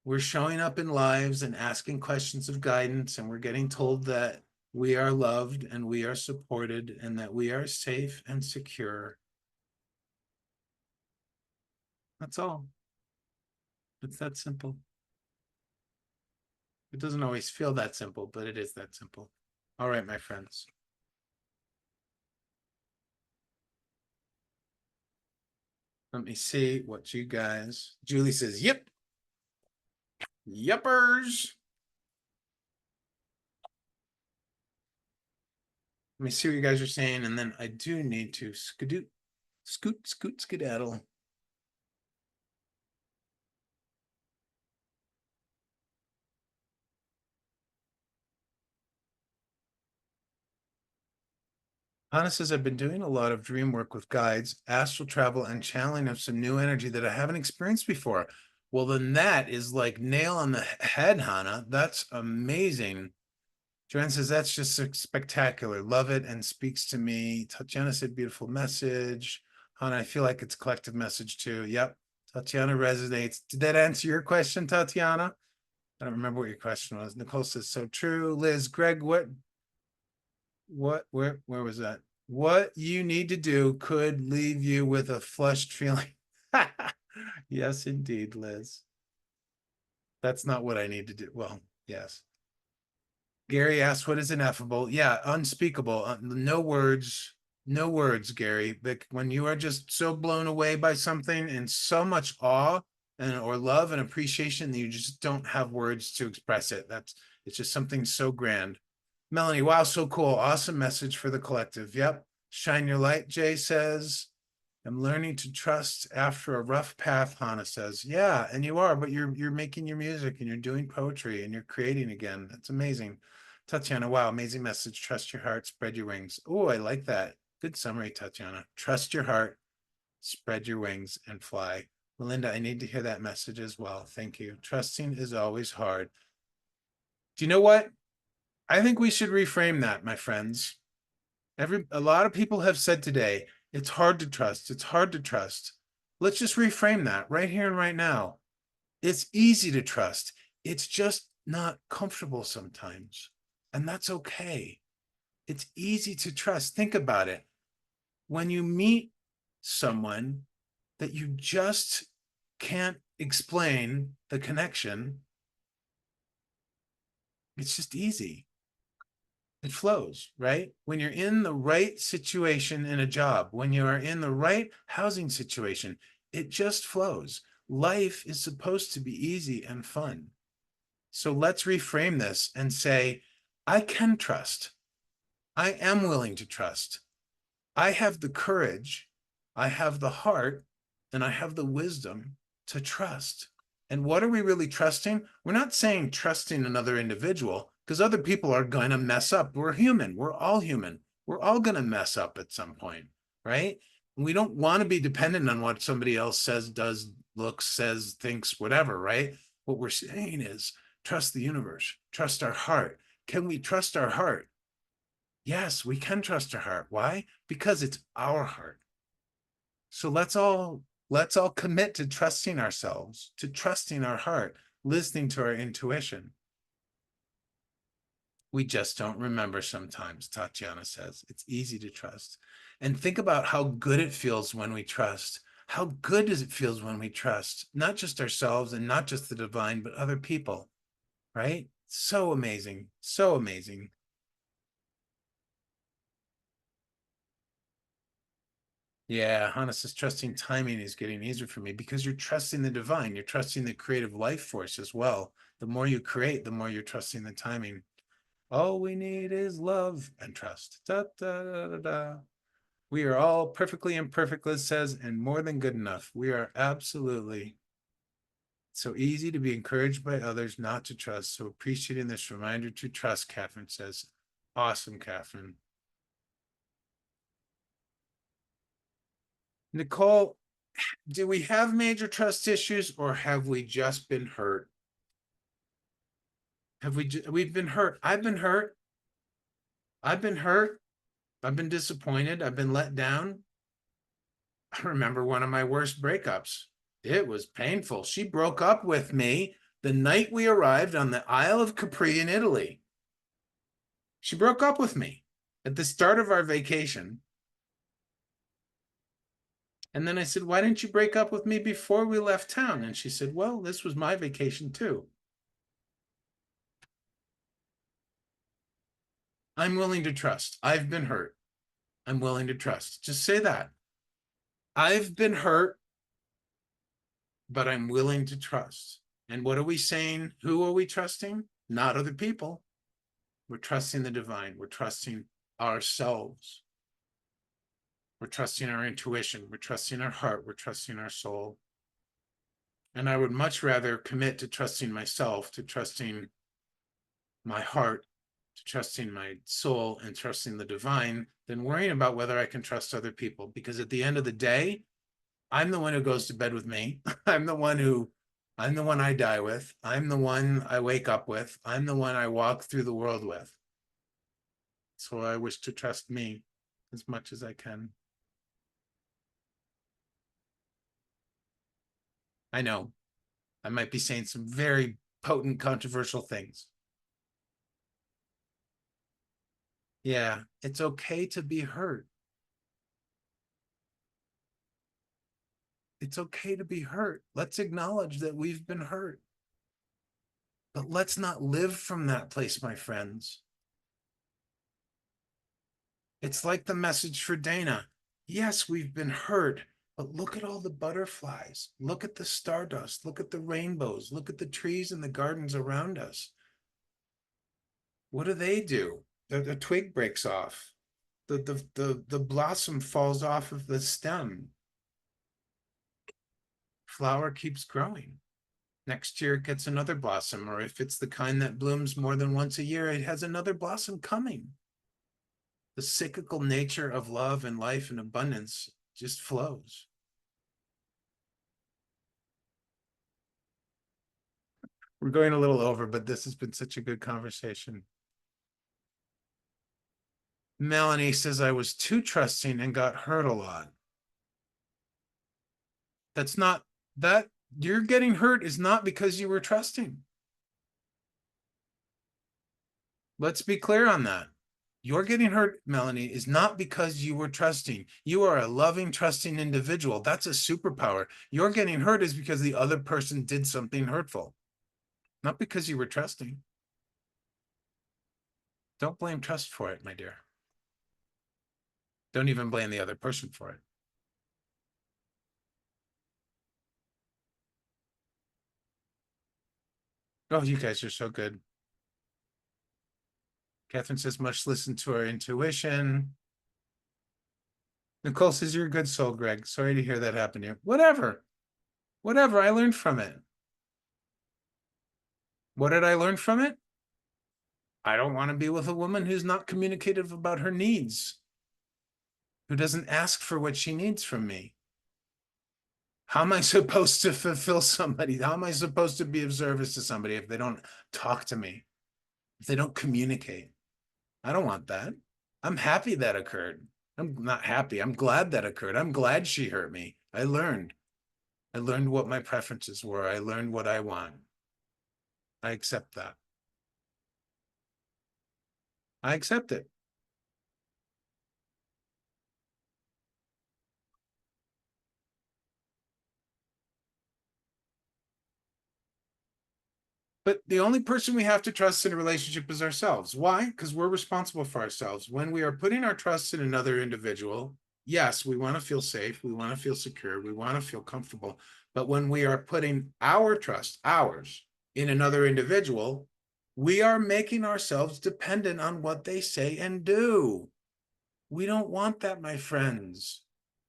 We're showing up in lives and asking questions of guidance, and we're getting told that we are loved and we are supported and that we are safe and secure. That's all. It's that simple. It doesn't always feel that simple, but it is that simple. All right, my friends. Let me see what you guys. Julie says, yep. Yuppers. Let me see what you guys are saying. And then I do need to skedaddle. Hannah says, I've been doing a lot of dream work with guides, astral travel, and channeling of some new energy that I haven't experienced before. Well, then that is like nail on the head, Hannah. That's amazing. Joanne says, that's just spectacular. Love it and speaks to me. Tatiana said, beautiful message. Hannah, I feel like it's a collective message too. Yep. Tatiana resonates. Did that answer your question, Tatiana? I don't remember what your question was. Nicole says, so true. Liz, Greg, where was that? What you need to do could leave you with a flushed feeling. Yes, indeed, Liz. That's not what I need to do. Well, yes. Gary asked, what is ineffable? Yeah, unspeakable. No words, no words, Gary. But when you are just so blown away by something and so much awe and or love and appreciation that you just don't have words to express it. It's just something so grand. Melanie, wow, so cool. Awesome message for the collective. Yep. Shine your light, Jay says. I'm learning to trust after a rough path, Hannah says. Yeah, and you are, but you're making your music and you're doing poetry and you're creating again. That's amazing. Tatiana, wow, amazing message. Trust your heart, spread your wings. Oh, I like that. Good summary, Tatiana. Trust your heart, spread your wings, and fly. Melinda, I need to hear that message as well. Thank you. Trusting is always hard. Do you know what? I think we should reframe that, my friends. A lot of people have said today, it's hard to trust. It's hard to trust. Let's just reframe that right here and right now. It's easy to trust. It's just not comfortable sometimes. And that's okay. It's easy to trust. Think about it. When you meet someone that you just can't explain the connection, it's just easy. It flows, right? When you're in the right situation in a job, when you are in the right housing situation, it just flows. Life is supposed to be easy and fun. So let's reframe this and say, I can trust. I am willing to trust. I have the courage, I have the heart, and I have the wisdom to trust. And what are we really trusting? We're not saying trusting another individual because other people are going to mess up. We're human. We're all human. We're all going to mess up at some point, right? We don't want to be dependent on what somebody else says, does, looks, says, thinks, whatever, right? What we're saying is trust the universe, trust our heart. Can we trust our heart? Yes, we can trust our heart. Why? Because it's our heart. So let's all commit to trusting ourselves, to trusting our heart, listening to our intuition. We just don't remember sometimes, Tatiana says. It's easy to trust. And think about how good it feels when we trust. How good does it feel when we trust, not just ourselves and not just the divine, but other people, right? So amazing. So amazing. Yeah, Hannah says trusting timing is getting easier for me because you're trusting the divine. You're trusting the creative life force as well. The more you create, the more you're trusting the timing. All we need is love and trust. Da, da, da, da, da. We are all perfectly imperfect, Liz says, and more than good enough. We are absolutely so easy to be encouraged by others not to trust. So appreciating this reminder to trust, Catherine says. Awesome, Catherine. Nicole, do we have major trust issues or have we just been hurt? We've been hurt? I've been hurt. I've been hurt. I've been disappointed. I've been let down. I remember one of my worst breakups. It was painful. She broke up with me the night we arrived on the Isle of Capri in Italy. She broke up with me at the start of our vacation. And then I said, why didn't you break up with me before we left town? And she said, well, this was my vacation too. I'm willing to trust. I've been hurt. I'm willing to trust. Just say that. I've been hurt, but I'm willing to trust. And what are we saying? Who are we trusting? Not other people. We're trusting the divine. We're trusting ourselves. We're trusting our intuition. We're trusting our heart. We're trusting our soul. And I would much rather commit to trusting myself, to trusting my heart, to trusting my soul and trusting the divine than worrying about whether I can trust other people. Because at the end of the day, I'm the one who goes to bed with me. I'm the one I die with. I'm the one I wake up with. I'm the one I walk through the world with. So I wish to trust me as much as I can. I know I might be saying some very potent, controversial things. Yeah, it's okay to be hurt. It's okay to be hurt. Let's acknowledge that we've been hurt. But let's not live from that place, my friends. It's like the message for Dana. Yes, we've been hurt, but look at all the butterflies. Look at the stardust. Look at the rainbows. Look at the trees and the gardens around us. What do? The twig breaks off. The blossom falls off of the stem. Flower keeps growing. Next year it gets another blossom, or if it's the kind that blooms more than once a year, it has another blossom coming. The cyclical nature of love and life and abundance just flows. We're going a little over, but this has been such a good conversation. Melanie says I was too trusting and got hurt a lot. That's not that you're getting hurt is not because you were trusting. Let's be clear on that. You're getting hurt, Melanie, is not because you were trusting. You are a loving, trusting individual. That's a superpower. You're getting hurt is because the other person did something hurtful, not because you were trusting. Don't blame trust for it, my dear. Don't even blame the other person for it. Oh, you guys are so good. Catherine says, much listen to our intuition. Nicole says, you're a good soul, Greg. Sorry to hear that happen to you. Whatever. Whatever. I learned from it. What did I learn from it? I don't want to be with a woman who's not communicative about her needs, who doesn't ask for what she needs from me. How am I supposed to fulfill somebody? How am I supposed to be of service to somebody if they don't talk to me, if they don't communicate? I don't want that. I'm happy that occurred. I'm not happy. I'm glad that occurred. I'm glad she hurt me. I learned. I learned what my preferences were. I learned what I want. I accept that. I accept it. But the only person we have to trust in a relationship is ourselves. Why? Because we're responsible for ourselves. When we are putting our trust in another individual, yes, we want to feel safe. We want to feel secure. We want to feel comfortable. But when we are putting our trust, ours, in another individual, we are making ourselves dependent on what they say and do. We don't want that, my friends.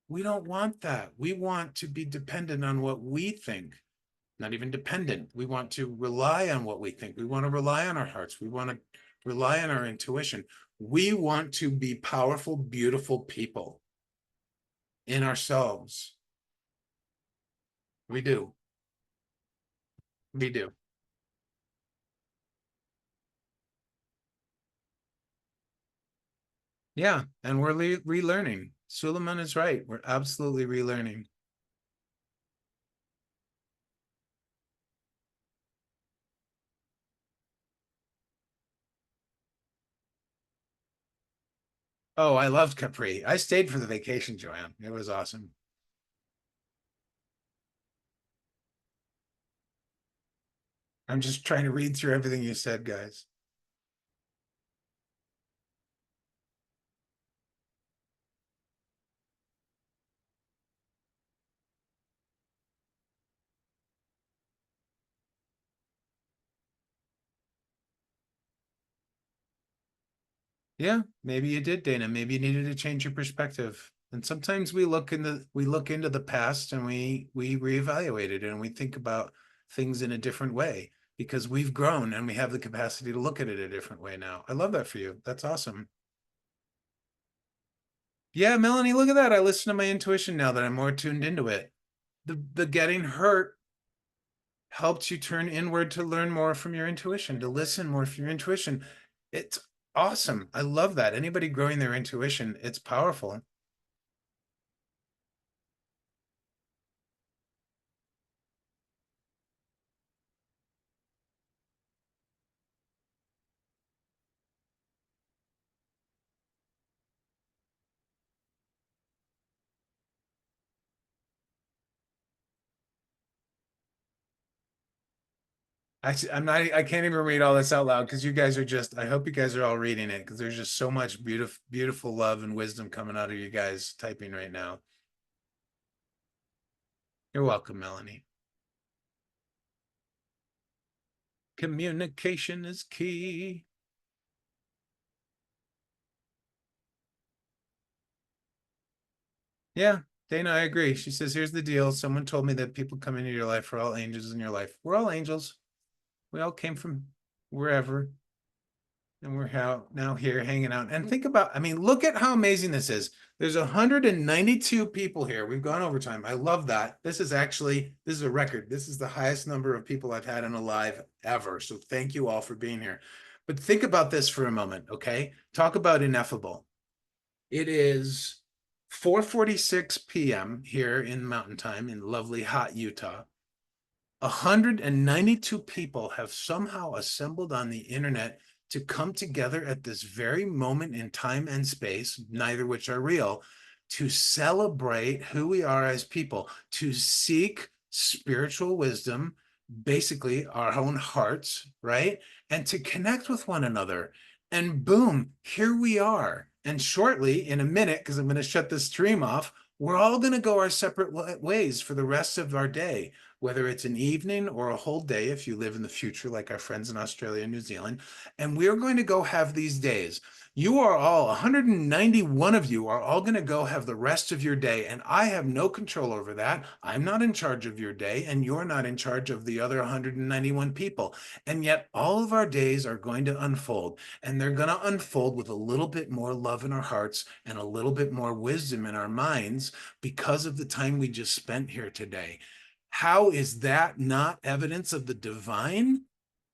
We don't want that. We want to be dependent on what we think, not even dependent. We want to rely on what we think. We want to rely on our hearts. We want to rely on our intuition. We want to be powerful, beautiful people in ourselves. We do. We do. Yeah. And we're relearning. Suleiman is right. We're absolutely relearning. Oh, I loved Capri. I stayed for the vacation, Joanne. It was awesome. I'm just trying to read through everything you said, guys. Yeah, maybe you did, Dana. Maybe you needed to change your perspective. And sometimes we look into the past and we reevaluate it and we think about things in a different way. because we've grown and we have the capacity to look at it a different way now. I love that for you. That's awesome. Yeah, Melanie, look at that. I listen to my intuition now that I'm more tuned into it. The getting hurt helped you turn inward to learn more from your intuition, to listen more from your intuition. It's awesome. I love that. Anybody growing their intuition, it's powerful. I'm not, I can't even read all this out loud because you guys are just, I hope you guys are all reading it because there's just so much beautiful, beautiful love and wisdom coming out of you guys typing right now. You're welcome, Melanie. Communication is key. Yeah, Dana, I agree. She says, here's the deal. Someone told me that people come into your life are all angels in your life. We're all angels. We all came from wherever, and we're now here hanging out. And think about, I mean, look at how amazing this is. There's 192 people here. We've gone overtime. I love that. This is a record. This is the highest number of people I've had in a live ever. So thank you all for being here. But think about this for a moment, okay? Talk about ineffable. It is 4:46 p.m. here in Mountain Time in lovely hot Utah. 192 people have somehow assembled on the internet to come together at this very moment in time and space, neither which are real, to celebrate who we are as people, to seek spiritual wisdom, basically our own hearts, right? And to connect with one another. And boom, here we are. And shortly, in a minute, because I'm going to shut this stream off, we're all going to go our separate ways for the rest of our day, whether it's an evening or a whole day if you live in the future, like our friends in Australia and New Zealand. And we're going to go have these days. You are all, 191 of you are all going to go have the rest of your day. And I have no control over that. I'm not in charge of your day, and you're not in charge of the other 191 people. And yet, all of our days are going to unfold, and they're going to unfold with a little bit more love in our hearts and a little bit more wisdom in our minds because of the time we just spent here today. How is that not evidence of the divine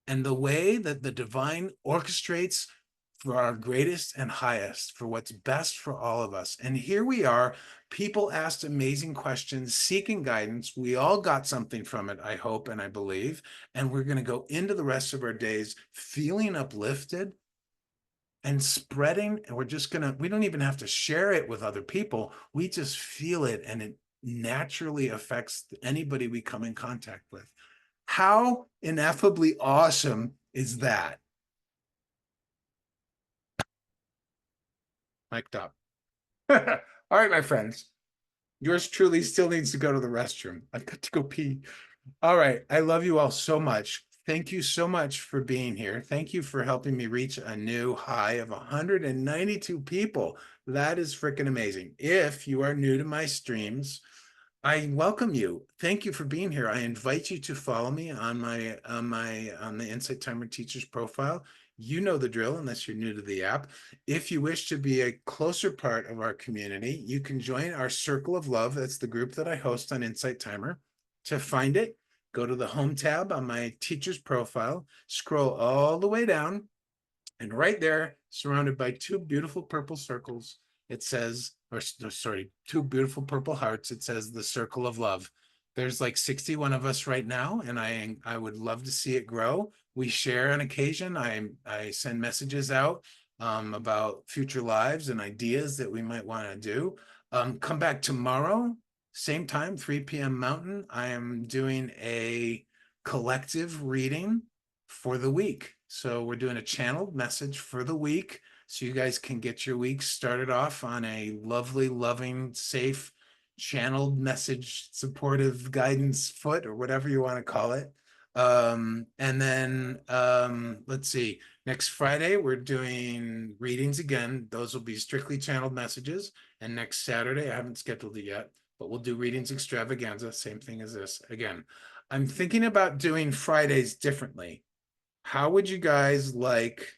and the way that the divine orchestrates for our greatest and highest, for what's best for all of us? And here we are, people asked amazing questions, seeking guidance. We all got something from it, I hope and I believe. And we're going to go into the rest of our days feeling uplifted and spreading. And we're just going to, we don't even have to share it with other people. We just feel it, and it naturally affects anybody we come in contact with. How ineffably awesome is that? Mic'd up. All right, my friends. Yours truly still needs to go to the restroom. I've got to go pee. All right. I love you all so much. Thank you so much for being here. Thank you for helping me reach a new high of 192 people. That is freaking amazing. If you are new to my streams, I welcome you. Thank you for being here. I invite you to follow me on the Insight Timer Teachers profile. You know the drill unless you're new to the app. If you wish to be a closer part of our community, you can join our Circle of Love. That's the group that I host on Insight Timer. To find it, go to the home tab on my teacher's profile, scroll all the way down, and right there, surrounded by two beautiful purple circles, it says, or sorry, two beautiful purple hearts, it says the Circle of Love. There's like 61 of us right now, and I would love to see it grow. We share on occasion. I send messages out about future lives and ideas that we might want to do. Come back tomorrow, same time, 3 p.m. Mountain. I am doing a collective reading for the week. So we're doing a channeled message for the week so you guys can get your week started off on a lovely, loving, safe, channeled message, supportive guidance foot, or whatever you want to call it. And then let's see, next Friday, we're doing readings again. Those will be strictly channeled messages. And next Saturday, I haven't scheduled it yet, but we'll do readings extravaganza, same thing as this again. I'm thinking about doing Fridays differently. How would you guys like?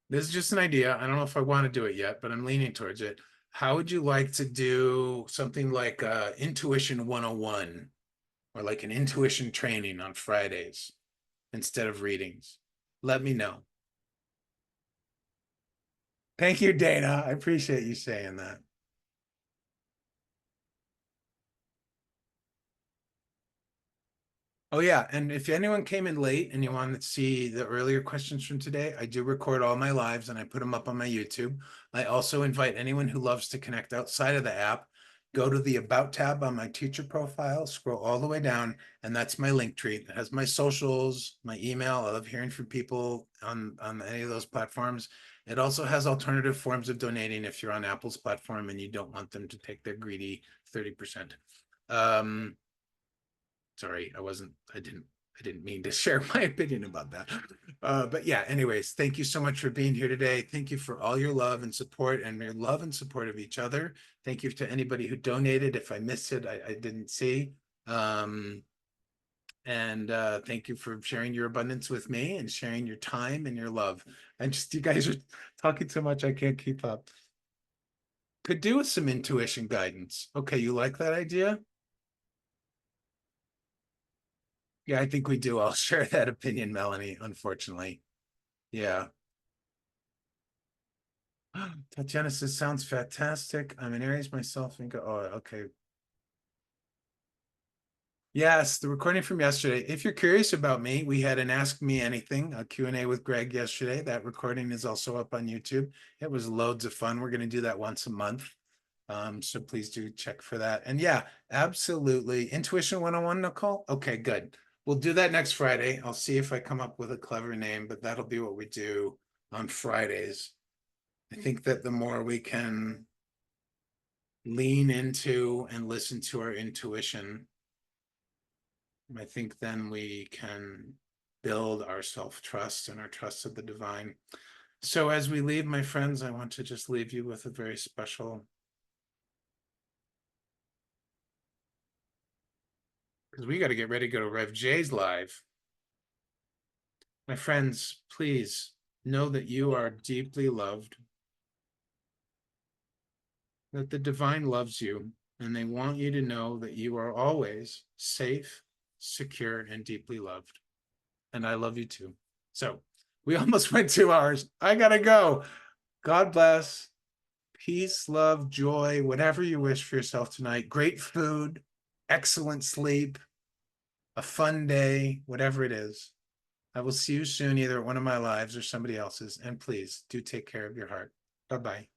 This is just an idea. I don't know if I want to do it yet, but I'm leaning towards it. How would you like to do something like Intuition 101 or like an intuition training on Fridays instead of readings? Let me know. Thank you, Dana. I appreciate you saying that. Oh yeah, and if anyone came in late and you want to see the earlier questions from today, I do record all my lives and I put them up on my YouTube. I also invite anyone who loves to connect outside of the app, go to the About tab on my teacher profile, scroll all the way down, and that's my link tree. It has my socials, my email. I love hearing from people on any of those platforms. It also has alternative forms of donating if you're on Apple's platform and you don't want them to take their greedy 30%. Sorry, I didn't mean to share my opinion about that. But yeah, anyways, thank you so much for being here today. Thank you for all your love and support and your love and support of each other. Thank you to anybody who donated. If I missed it, I didn't see. Um, and thank you for sharing your abundance with me and sharing your time and your love. And just you guys are talking so much, I can't keep up. Could do with some intuition guidance. Okay, you like that idea? Yeah, I think we do all share that opinion, Melanie, unfortunately. Yeah. Tatiana says, sounds fantastic. I'm an Aries myself and go, oh, okay. Yes, the recording from yesterday. If you're curious about me, we had an Ask Me Anything, a Q&A with Greg yesterday. That recording is also up on YouTube. It was loads of fun. We're going to do that once a month. So please do check for that. And yeah, absolutely. Intuition 101, Nicole? Okay, good. We'll do that next Friday. I'll see if I come up with a clever name, but that'll be what we do on Fridays. I think that the more we can lean into and listen to our intuition, I think then we can build our self-trust and our trust of the divine. So as we leave, my friends, I want to just leave you with a very special, because we got to get ready to go to Rev J's live. My friends, please know that you are deeply loved, that the divine loves you, and they want you to know that you are always safe, secure, and deeply loved. And I love you too. So we almost went 2 hours. I gotta go. God bless. Peace, love, joy, whatever you wish for yourself tonight. Great food, excellent sleep, a fun day, whatever it is. I will see you soon, either at one of my lives or somebody else's. And please do take care of your heart. Bye bye.